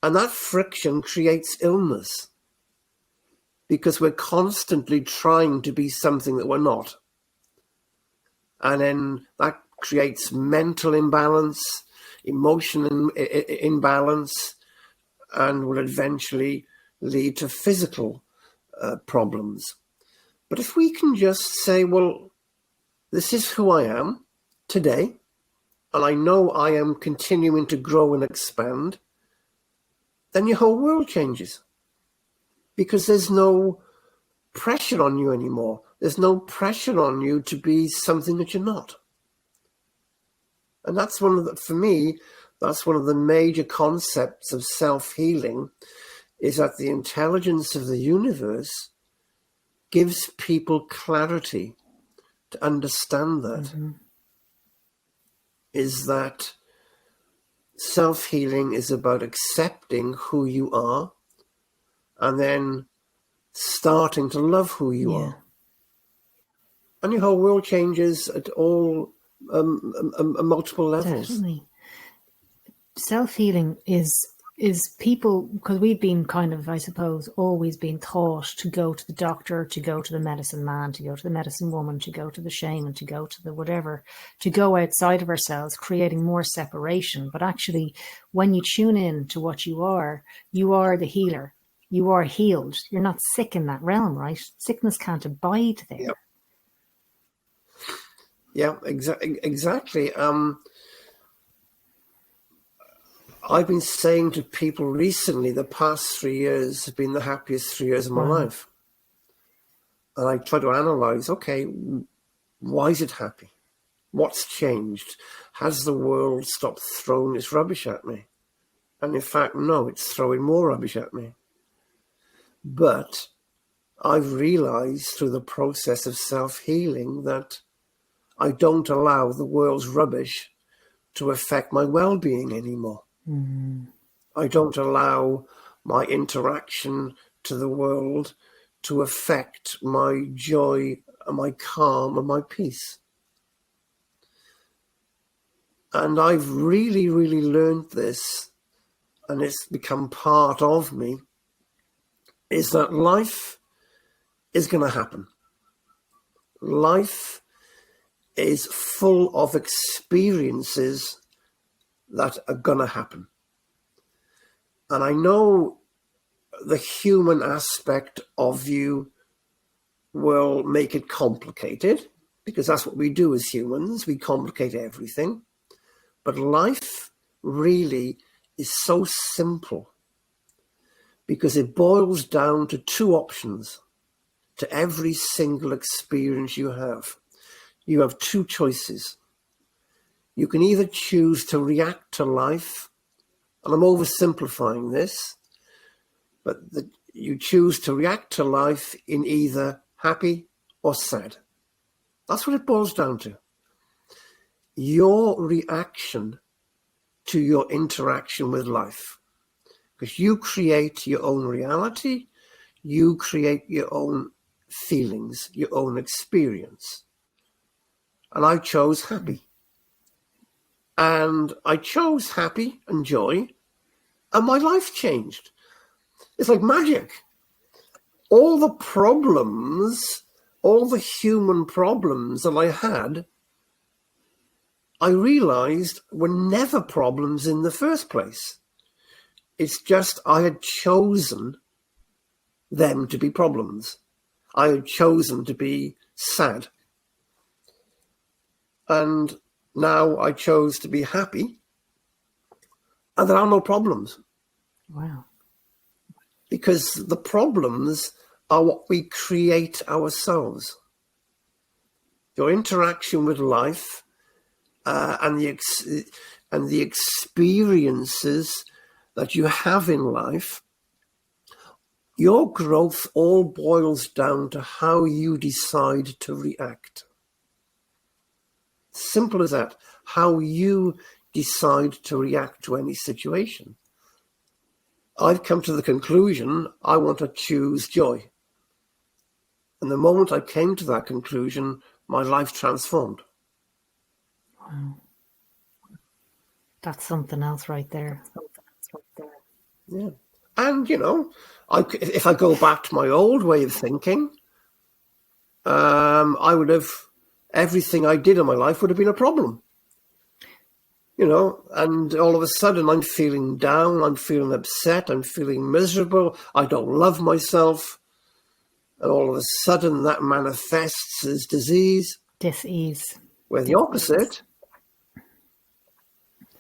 And that friction creates illness, because we're constantly trying to be something that we're not. And then that creates mental imbalance, emotional imbalance, and will eventually lead to physical problems. But if we can just say, well, this is who I am today, and I know I am continuing to grow and expand, then your whole world changes. Because there's no pressure on you anymore. There's no pressure on you to be something that you're not. And that's for me, that's one of the major concepts of self-healing, is that the intelligence of the universe gives people clarity to understand that. Is that self-healing is about accepting who you are and then starting to love who you are. And your whole world changes at all multiple levels. Definitely. Self-healing is people, because we've been kind of, I suppose, always been taught to go to the doctor, to go to the medicine man, to go to the medicine woman, to go to the shaman, to go to the whatever, to go outside of ourselves, creating more separation. But actually, when you tune in to what you are the healer. You are healed. You're not sick in that realm, right? Sickness can't abide there. Yeah, exactly. I've been saying to people recently, the past 3 years have been the happiest 3 years of my life. And I try to analyze, okay, why is it happy? What's changed? Has the world stopped throwing its rubbish at me? And in fact, no, it's throwing more rubbish at me. But I've realized through the process of self-healing that I don't allow the world's rubbish to affect my well-being anymore. I don't allow my interaction to the world to affect my joy and my calm and my peace. And I've really, really learned this, and it's become part of me, is that life is going to happen. Life is full of experiences that are going to happen. And I know the human aspect of you will make it complicated, because that's what we do as humans. We complicate everything. But life really is so simple, because it boils down to two options to every single experience you have. You have two choices. You can either choose to react to life, and I'm oversimplifying this, but you choose to react to life in either happy or sad. That's what it boils down to. Your reaction to your interaction with life. Because you create your own reality, you create your own feelings, your own experience. And I chose happy. And I chose happy and joy, and my life changed. It's like magic. all the problems, all the human problems that I had, I realized were never problems in the first place. It's just I had chosen them to be problems. I had chosen to be sad. And now I chose to be happy. And there are no problems. Wow. Because the problems are what we create ourselves. Your interaction with life and the experiences that you have in life, your growth all boils down to how you decide to react. Simple as that. How you decide to react to any situation. I've come to the conclusion I want to choose joy. And the moment I came to that conclusion, my life transformed. Wow. That's something else right there. Yeah. And, if I go back to my old way of thinking, everything I did in my life would have been a problem. And all of a sudden I'm feeling down, I'm feeling upset, I'm feeling miserable, I don't love myself. And all of a sudden that manifests as disease. Dis-ease. Where the opposite,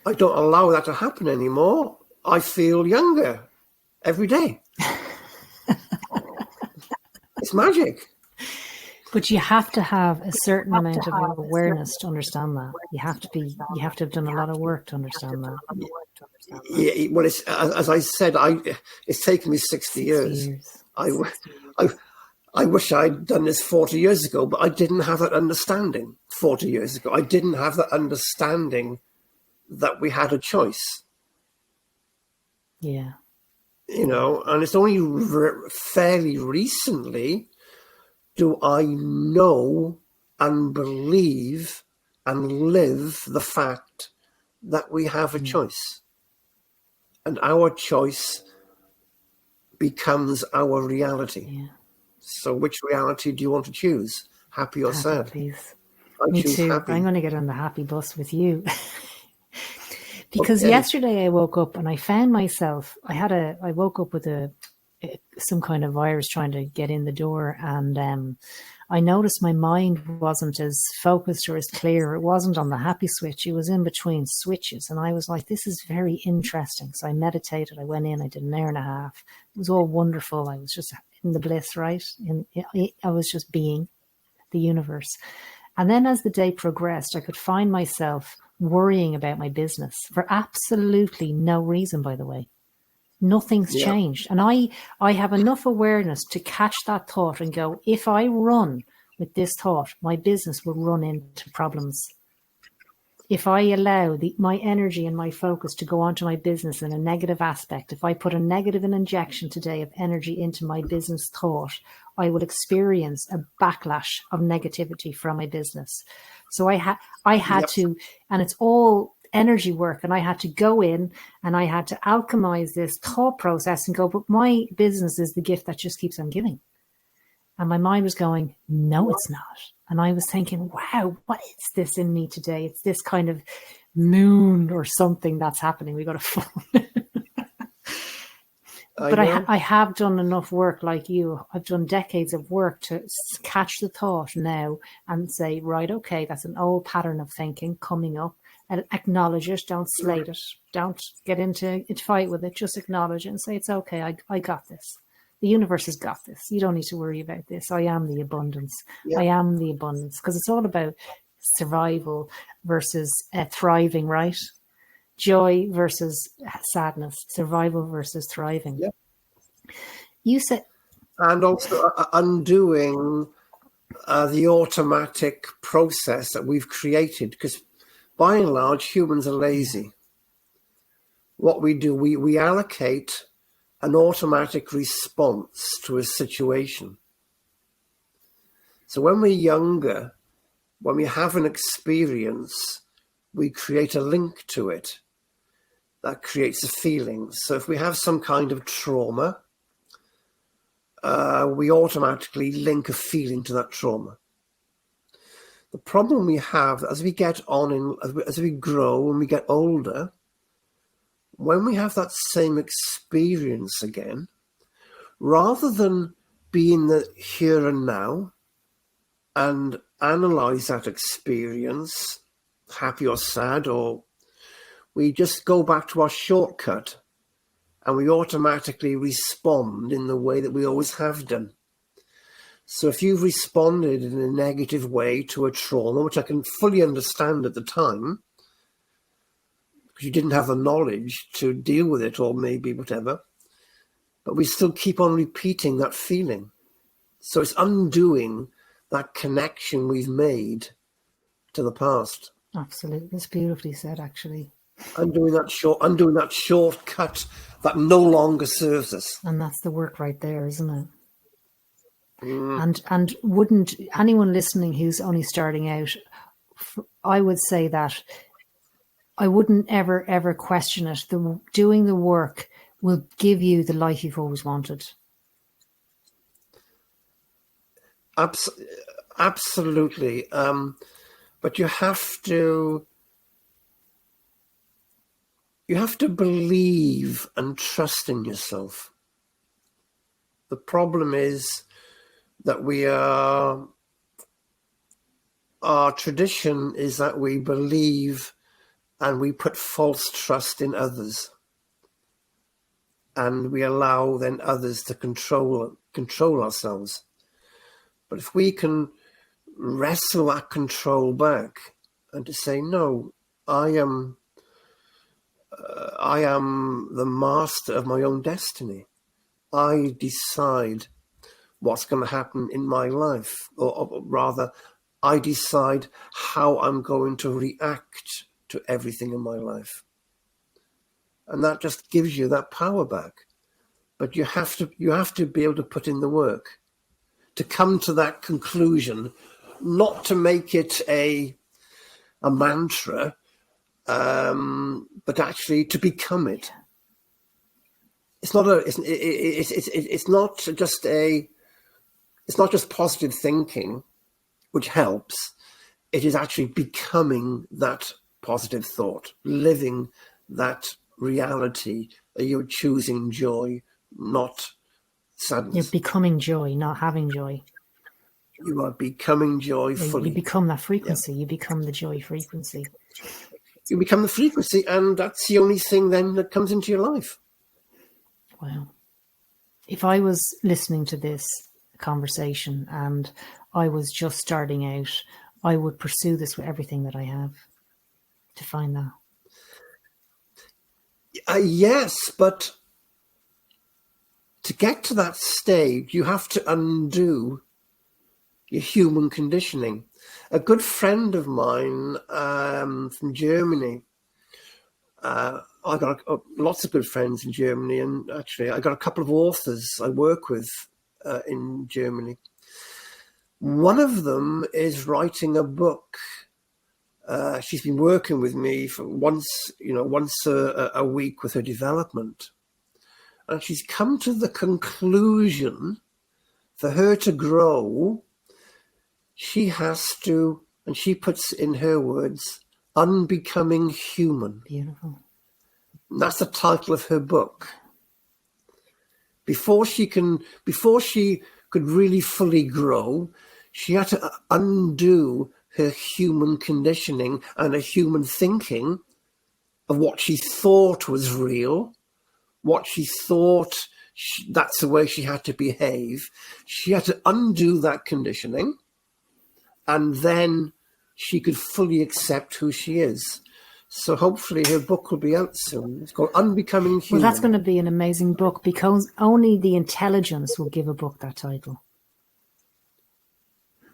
I don't allow that to happen anymore. I feel younger every day. It's magic. But you have to have a certain amount of awareness to understand that. You have to have done a lot of work to understand that. Yeah, well, as I said, it's taken me 60 years. I wish I'd done this 40 years ago, but I didn't have that understanding 40 years ago. I didn't have that understanding that we had a choice. Yeah. And it's only fairly recently do I know and believe and live the fact that we have a choice. And our choice becomes our reality. Yeah. So which reality do you want to choose? Happy or sad? Please. I choose too. happy. I'm going to get on the happy bus with you. Because yesterday I woke up and I found myself, I woke up with some kind of virus trying to get in the door, and I noticed my mind wasn't as focused or as clear. It wasn't on the happy switch. It was in between switches. And I was like, this is very interesting. So I meditated. I went in, I did an hour and a half. It was all wonderful. I was just in the bliss, right? I was just being the universe. And then as the day progressed, I could find myself worrying about my business for absolutely no reason, by the way. Nothing's changed. And I have enough awareness to catch that thought and go, if I run with this thought, my business will run into problems. If I allow my energy and my focus to go onto my business in a negative aspect, if I put a negative injection today of energy into my business thought, I will experience a backlash of negativity from my business. So I had to, and it's all energy work, and I had to go in and I had to alchemize this thought process and go, but my business is the gift that just keeps on giving. And my mind was going, no, it's not. And I was thinking, wow, what is this in me today? It's this kind of moon or something that's happening. We got a phone. But I have done enough work like you. I've done decades of work to catch the thought now and say, right, okay, that's an old pattern of thinking coming up. And acknowledge it, don't slate it, don't get into a fight with it, just acknowledge it and say, it's okay, I got this. The universe has got this. You don't need to worry about this. I am the abundance. Yeah. I am the abundance, because it's all about survival versus thriving, right? Joy versus sadness, survival versus thriving. Yeah. You said... And also undoing the automatic process that we've created, because by and large, humans are lazy. What we do, we allocate an automatic response to a situation. So when we're younger, when we have an experience, we create a link to it that creates a feeling. So if we have some kind of trauma, we automatically link a feeling to that trauma. The problem we have as we get on, as we grow and we get older, when we have that same experience again, rather than be in the here and now and analyze that experience, happy or sad, or we just go back to our shortcut and we automatically respond in the way that we always have done. So if you've responded in a negative way to a trauma, which I can fully understand at the time, because you didn't have the knowledge to deal with it, or maybe whatever, but we still keep on repeating that feeling. So it's undoing that connection we've made to the past. Absolutely. That's beautifully said, actually. Undoing that shortcut that no longer serves us. And that's the work right there, isn't it? And wouldn't anyone listening who's only starting out, I would say that I wouldn't ever question it. Doing the work will give you the life you've always wanted. Absolutely. But you have to believe and trust in yourself. The problem is that our tradition is that we believe and we put false trust in others, and we allow then others to control ourselves. But if we can wrestle that control back and to say, no, I am the master of my own destiny. I decide what's going to happen in my life, or rather, I decide how I'm going to react to everything in my life. And that just gives you that power back. But you have to be able to put in the work to come to that conclusion, not to make it a mantra, but actually to become it. It's not just positive thinking, which helps. It is actually becoming that positive thought, living that reality that you're choosing joy, not sadness. You're becoming joy, not having joy. You are becoming joy fully. You become that frequency. Yeah. You become the joy frequency. You become the frequency, and that's the only thing then that comes into your life. Wow. If I was listening to this conversation and I was just starting out, I would pursue this with everything that I have to find that. Yes, but to get to that stage, you have to undo your human conditioning. A good friend of mine from Germany, I got lots of good friends in Germany, and actually I got a couple of authors I work with in Germany. One of them is writing a book. She's been working with me for once a week with her development. And she's come to the conclusion, for her to grow, she has to, and she puts in her words, unbecoming human. Beautiful. And that's the title of her book. Before she could really fully grow, she had to undo her human conditioning and her human thinking of what she thought was real, what she thought that's the way she had to behave. She had to undo that conditioning, and then she could fully accept who she is. So hopefully her book will be out soon. It's called Unbecoming Human. Well, that's going to be an amazing book, because only the intelligence will give a book that title.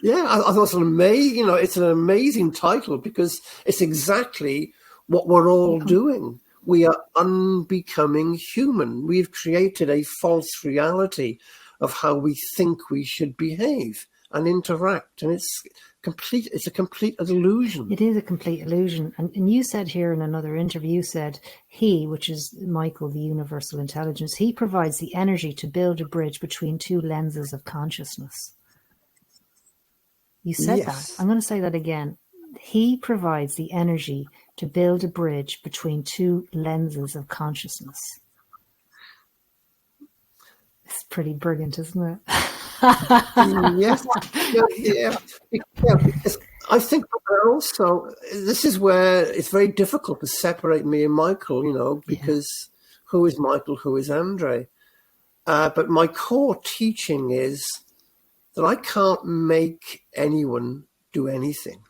Yeah, I thought it's an amazing title, because it's exactly what we're all doing. We are unbecoming human. We've created a false reality of how we think we should behave. and interact. And it's a complete illusion. It is a complete illusion. And you said here in another interview, you said he, which is Michael, the universal intelligence, he provides the energy to build a bridge between two lenses of consciousness. You said that. I'm going to say that again. He provides the energy to build a bridge between two lenses of consciousness. It's pretty brilliant, isn't it? Yes. Yeah. Because I think also this is where it's very difficult to separate me and Michael, because who is Michael, who is Andrej? But my core teaching is that I can't make anyone do anything.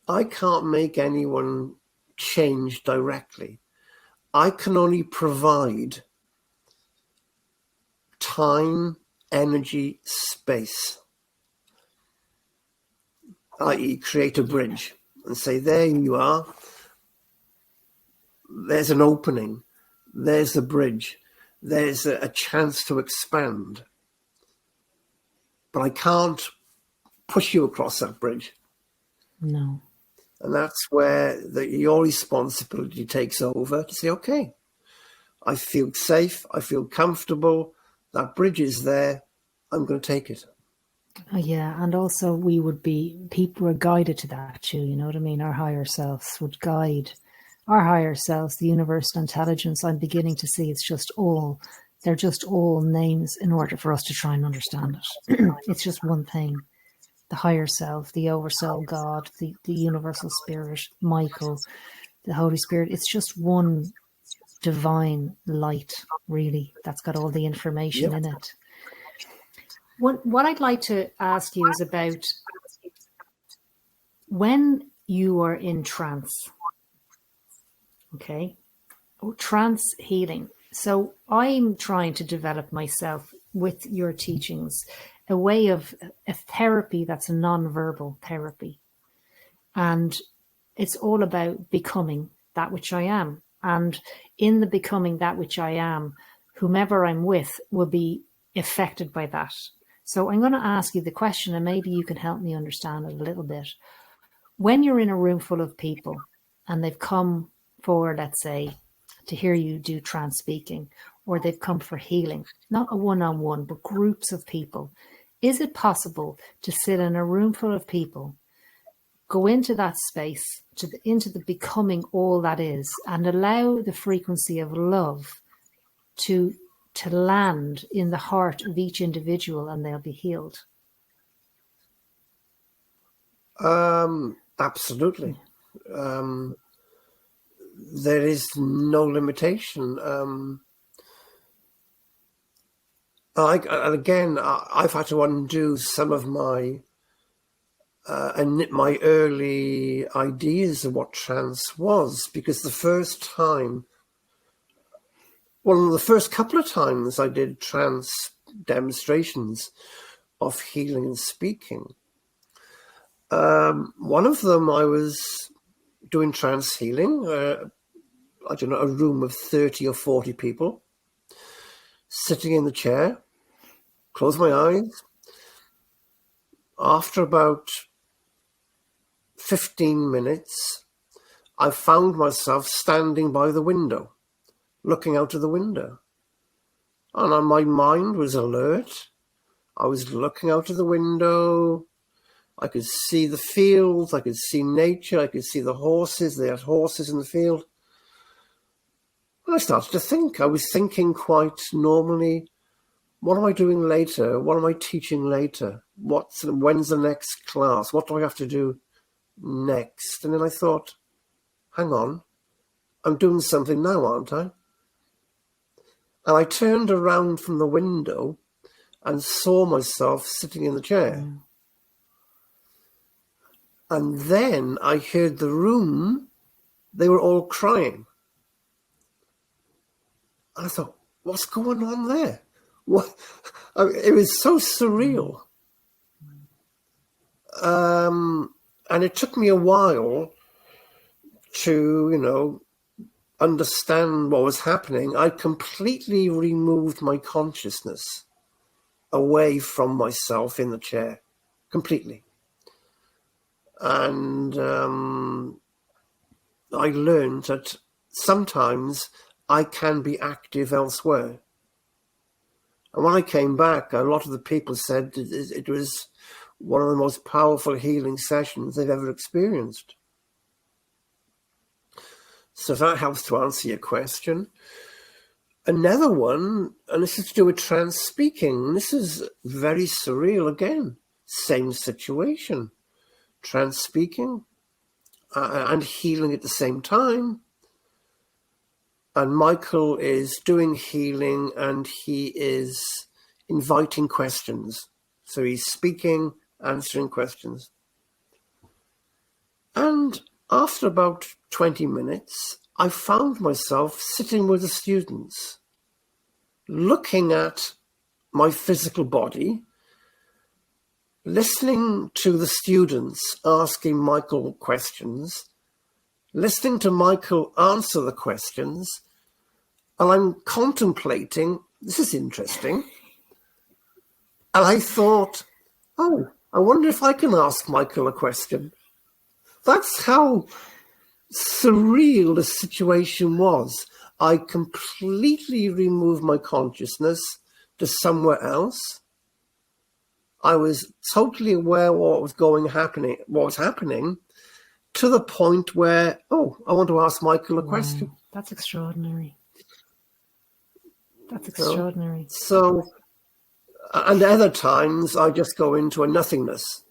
I can't make anyone change directly. I can only provide time, energy, space, i.e. create a bridge and say, there you are. There's an opening. There's a bridge. There's a chance to expand. But I can't push you across that bridge. No. And that's where your responsibility takes over to say, okay, I feel safe. I feel comfortable. That bridge is there. I'm going to take it. Yeah, and also people are guided to that too, you know what I mean? Our higher selves would guide our higher selves, the universal intelligence. I'm beginning to see they're just all names in order for us to try and understand it. It's just one thing. The higher self, the oversoul God, the universal spirit, Michael, the Holy Spirit. It's just one divine light, really, that's got all the information in it. What I'd like to ask you is about when you are in trance, okay? Trance healing. So I'm trying to develop myself with your teachings, a way of a therapy that's a non-verbal therapy. And it's all about becoming that which I am. And in the becoming that which I am, whomever I'm with will be affected by that. So I'm going to ask you the question, and maybe you can help me understand it a little bit. When you're in a room full of people and they've come for, let's say, to hear you do trance speaking, or they've come for healing, not a one-on-one, but groups of people, is it possible to sit in a room full of people, go into that space, into the becoming all that is, and allow the frequency of love to land in the heart of each individual, and they'll be healed? Absolutely. There is no limitation. I've had to undo some of my early ideas of what trance was, because the first couple of times I did trance demonstrations of healing and speaking. One of them I was doing trance healing, I don't know, a room of 30 or 40 people, sitting in the chair, close my eyes. After about 15 minutes, I found myself standing by the window, looking out of the window. And my mind was alert. I was looking out of the window. I could see the fields. I could see nature. I could see the horses. They had horses in the field. And I started to think. I was thinking quite normally, what am I doing later? What am I teaching later? When's the next class? What do I have to do next? And then I thought, hang on, I'm doing something now, aren't I? And I turned around from the window and saw myself sitting in the chair. And then I heard the room, they were all crying. And I thought, what's going on there? What? It was so surreal. And it took me a while to, understand what was happening. I completely removed my consciousness away from myself in the chair. completely. And I learned that sometimes I can be active elsewhere. And when I came back, a lot of the people said it was one of the most powerful healing sessions they've ever experienced. So that helps to answer your question. Another one, and this is to do with trance speaking. This is very surreal again. Same situation. Trance speaking and healing at the same time. And Michael is doing healing and he is inviting questions. So he's speaking, answering questions. And after about 20 minutes, I found myself sitting with the students, looking at my physical body, listening to the students asking Michael questions, listening to Michael answer the questions, and I'm contemplating, this is interesting. And I thought, oh, I wonder if I can ask Michael a question. That's how surreal the situation was. I completely removed my consciousness to somewhere else. I was totally aware of what was happening, to the point where, oh, I want to ask Michael a question. That's extraordinary. That's extraordinary. So, and other times I just go into a nothingness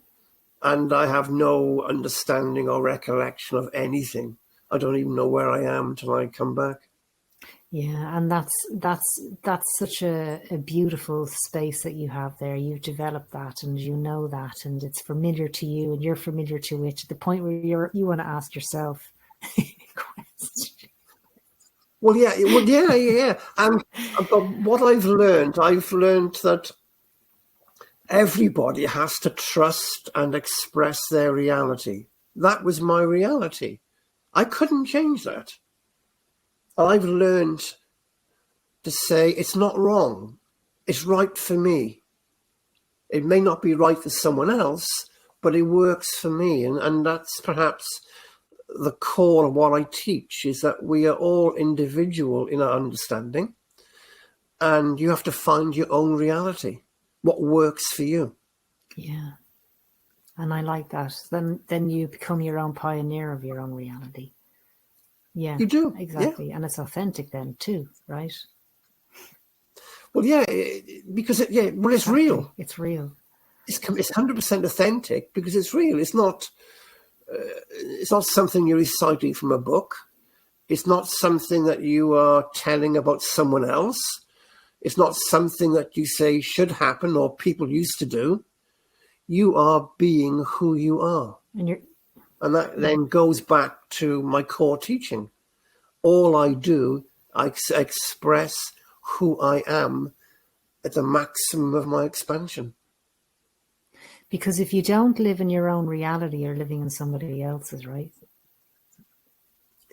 and I have no understanding or recollection of anything. I don't even know where I am till I come back. Yeah, and that's such a beautiful space that you have there. You've developed that, and you know that, and it's familiar to you, and you're familiar to it, to the point where you want to ask yourself questions. Well, yeah. And but what I've learned that everybody has to trust and express their reality. That was my reality. I couldn't change that. I've learned to say it's not wrong. It's right for me. It may not be right for someone else, but it works for me. And that's perhaps the core of what I teach, is that we are all individual in our understanding, and you have to find your own reality, what works for you. Yeah. And I like that. Then you become your own pioneer of your own reality. Yeah, you do. Exactly. Yeah. And it's authentic then too, right? Well, yeah, because it's exactly. real. It's real. It's 100% authentic because it's real. It's not something you're reciting from a book. It's not something that you are telling about someone else. It's not something that you say should happen or people used to do. You are being who you are. And that then goes back to my core teaching. All I do, I express who I am at the maximum of my expansion. Because if you don't live in your own reality, you're living in somebody else's, right?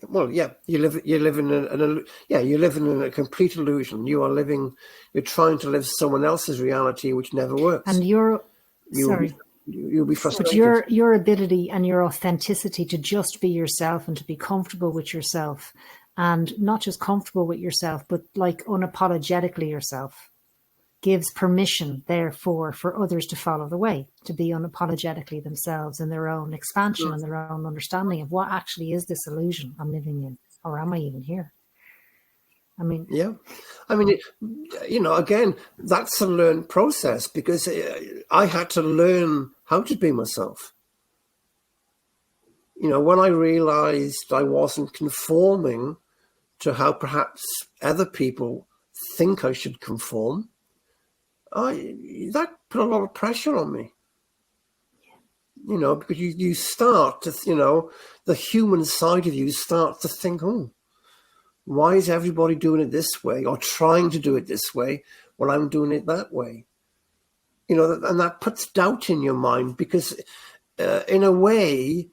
Well, yeah, you live in a complete illusion. You're trying to live someone else's reality, which never works. And you'll be frustrated. But your ability and your authenticity to just be yourself and to be comfortable with yourself, and not just comfortable with yourself, but like unapologetically yourself, gives permission, therefore, for others to follow the way, to be unapologetically themselves in their own expansion and their own understanding of what actually is this illusion I'm living in, or am I even here? I mean, again, that's a learned process, because I had to learn how to be myself. When I realized I wasn't conforming to how perhaps other people think I should conform, that put a lot of pressure on me. Because you start to, the human side of you starts to think, oh, why is everybody doing it this way or trying to do it this way when I'm doing it that way? And that puts doubt in your mind, because in a way,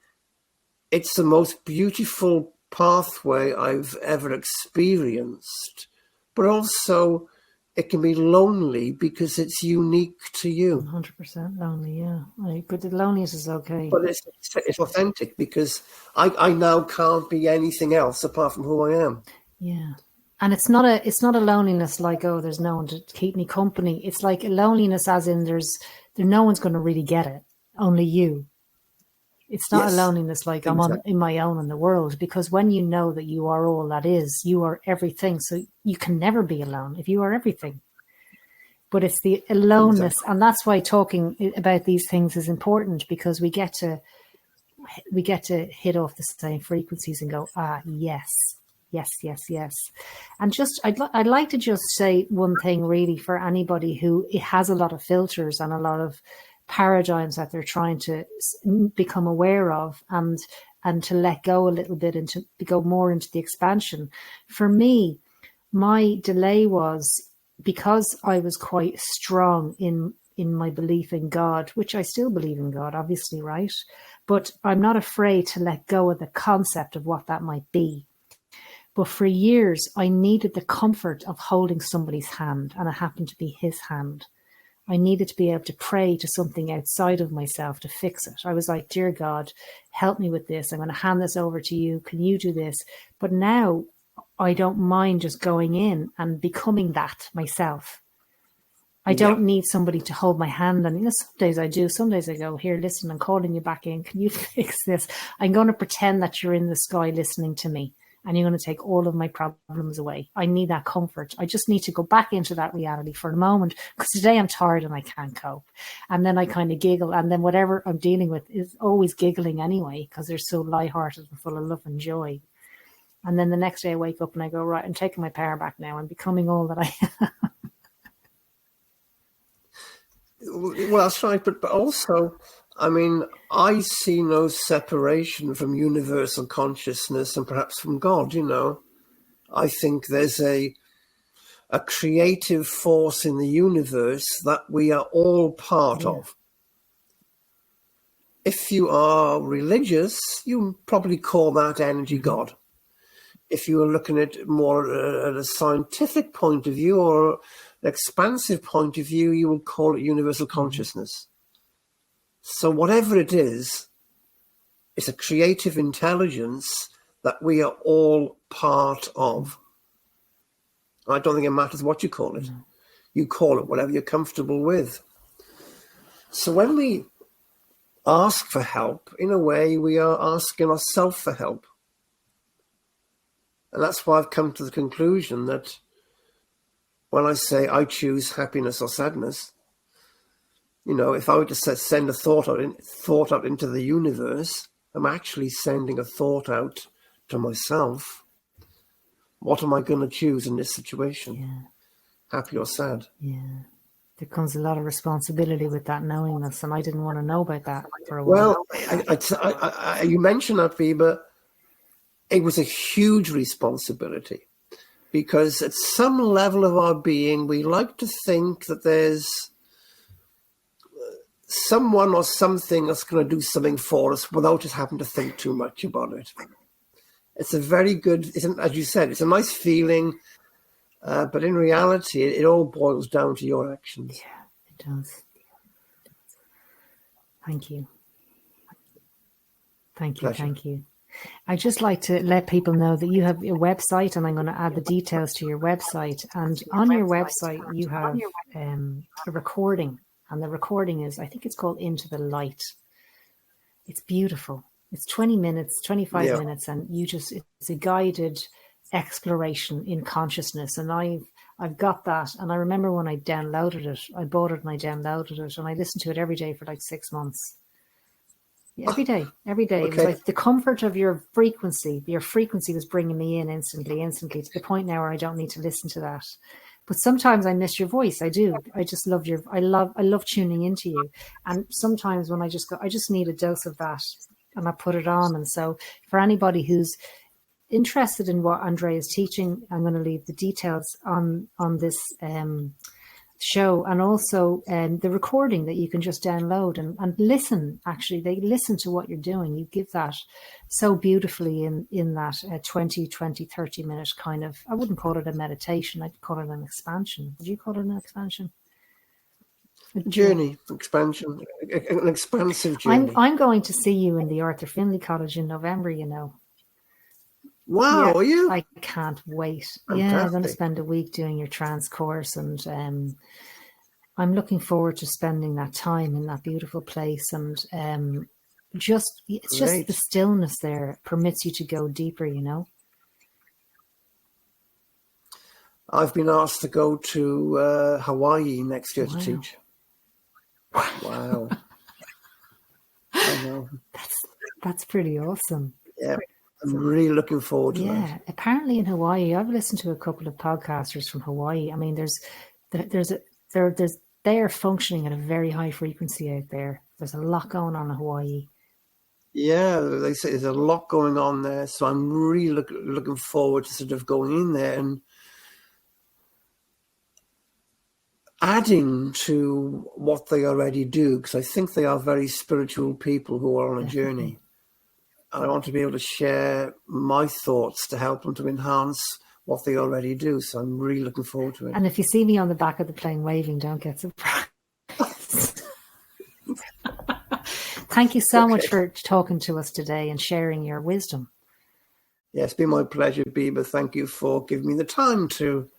it's the most beautiful pathway I've ever experienced. But also, it can be lonely because it's unique to you. 100% lonely, yeah. But the loneliness is okay. But it's authentic because I now can't be anything else apart from who I am. Yeah. And it's not a loneliness like, oh, there's no one to keep me company. It's like a loneliness as in no one's going to really get it. Only you. It's not a loneliness like I'm in my own in the world, because when you know that you are all that is, you are everything. So you can never be alone if you are everything. But it's the aloneness. And that's why talking about these things is important, because we get to hit off the same frequencies and go, yes. And I'd like to just say one thing really for anybody who has a lot of filters and a lot of paradigms that they're trying to become aware of, and to let go a little bit and to go more into the expansion. For me, my delay was because I was quite strong in my belief in God, which I still believe in God, obviously, right? But I'm not afraid to let go of the concept of what that might be. But for years, I needed the comfort of holding somebody's hand, and it happened to be his hand. I needed to be able to pray to something outside of myself to fix it. I was like, dear God, help me with this. I'm going to hand this over to you. Can you do this? But now I don't mind just going in and becoming that myself. I don't need somebody to hold my hand. And some days I do. Some days I go, here, listen, I'm calling you back in. Can you fix this? I'm going to pretend that you're in the sky listening to me, and you're going to take all of my problems away. I need that comfort. I just need to go back into that reality for a moment, because today I'm tired and I can't cope. And then I kind of giggle, and then whatever I'm dealing with is always giggling anyway, because they're so lighthearted and full of love and joy. And then the next day I wake up and I go, right, I'm taking my power back now. I'm becoming all that I am. Well, that's right. But also, I mean, I see no separation from universal consciousness and perhaps from God, I think there's a creative force in the universe that we are all part of. If you are religious, you probably call that energy God. If you are looking at it more at a scientific point of view or an expansive point of view, you will call it universal consciousness. So whatever it is, it's a creative intelligence that we are all part of. I don't think it matters what you call it. You call it whatever you're comfortable with. So when we ask for help, in a way, we are asking ourselves for help. And that's why I've come to the conclusion that when I say I choose happiness or sadness, if I were to send a thought out into the universe, I'm actually sending a thought out to myself. What am I going to choose in this situation? Yeah. Happy or sad? Yeah. There comes a lot of responsibility with that knowingness, and I didn't want to know about that for a while. Well, you mentioned that, Biba. It was a huge responsibility, because at some level of our being, we like to think that there's someone or something that's going to do something for us without us having to think too much about it. It's a very good, as you said, it's a nice feeling, but in reality, it all boils down to your actions. Yeah, it does. Thank you. Pleasure. Thank you. I'd just like to let people know that you have your website, and I'm going to add the details to your website. And on your website, you have a recording, and the recording is, I think it's called Into the Light. It's beautiful. It's 20 minutes, 25 minutes, and it's a guided exploration in consciousness. And I've got that. And I remember when I downloaded it, I bought it and I downloaded it, and I listened to it every day for like 6 months. Every day. Okay. It was like the comfort of your frequency was bringing me in instantly to the point now where I don't need to listen to that. But sometimes I miss your voice. I do. I just love I love tuning into you. And sometimes when I just need a dose of that, and I put it on. And so for anybody who's interested in what Andrej is teaching, I'm going to leave the details on this show, and also the recording that you can just download and listen. Actually, they listen to what you're doing. You give that so beautifully in that 30 minute kind of, I wouldn't call it a meditation, I'd call it an expansion. Would you call it an expansion? Journey, expansion, an expansive journey. I'm going to see you in the Arthur Findlay College in November, you know. Wow, yeah, are you? I can't wait. Fantastic. Yeah, I'm going to spend a week doing your trance course, and I'm looking forward to spending that time in that beautiful place. And it's just the stillness there permits you to go deeper, you know. I've been asked to go to Hawaii next year to teach. Wow. I know. That's pretty awesome. Yeah, I'm really looking forward to that. Yeah, apparently in Hawaii, I've listened to a couple of podcasters from Hawaii. I mean, they are functioning at a very high frequency out there. There's a lot going on in Hawaii. Yeah, they say there's a lot going on there. So I'm really looking forward to sort of going in there and adding to what they already do, because I think they are very spiritual people who are on a journey. And I want to be able to share my thoughts to help them to enhance what they already do. So I'm really looking forward to it. And if you see me on the back of the plane waving, don't get surprised. Thank you so much for talking to us today and sharing your wisdom. Yeah, it's been my pleasure, Biba. Thank you for giving me the time to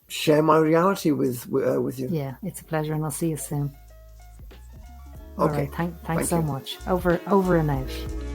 share my reality with you. Yeah, it's a pleasure, and I'll see you soon. Okay. All right, thanks so much. Over and out.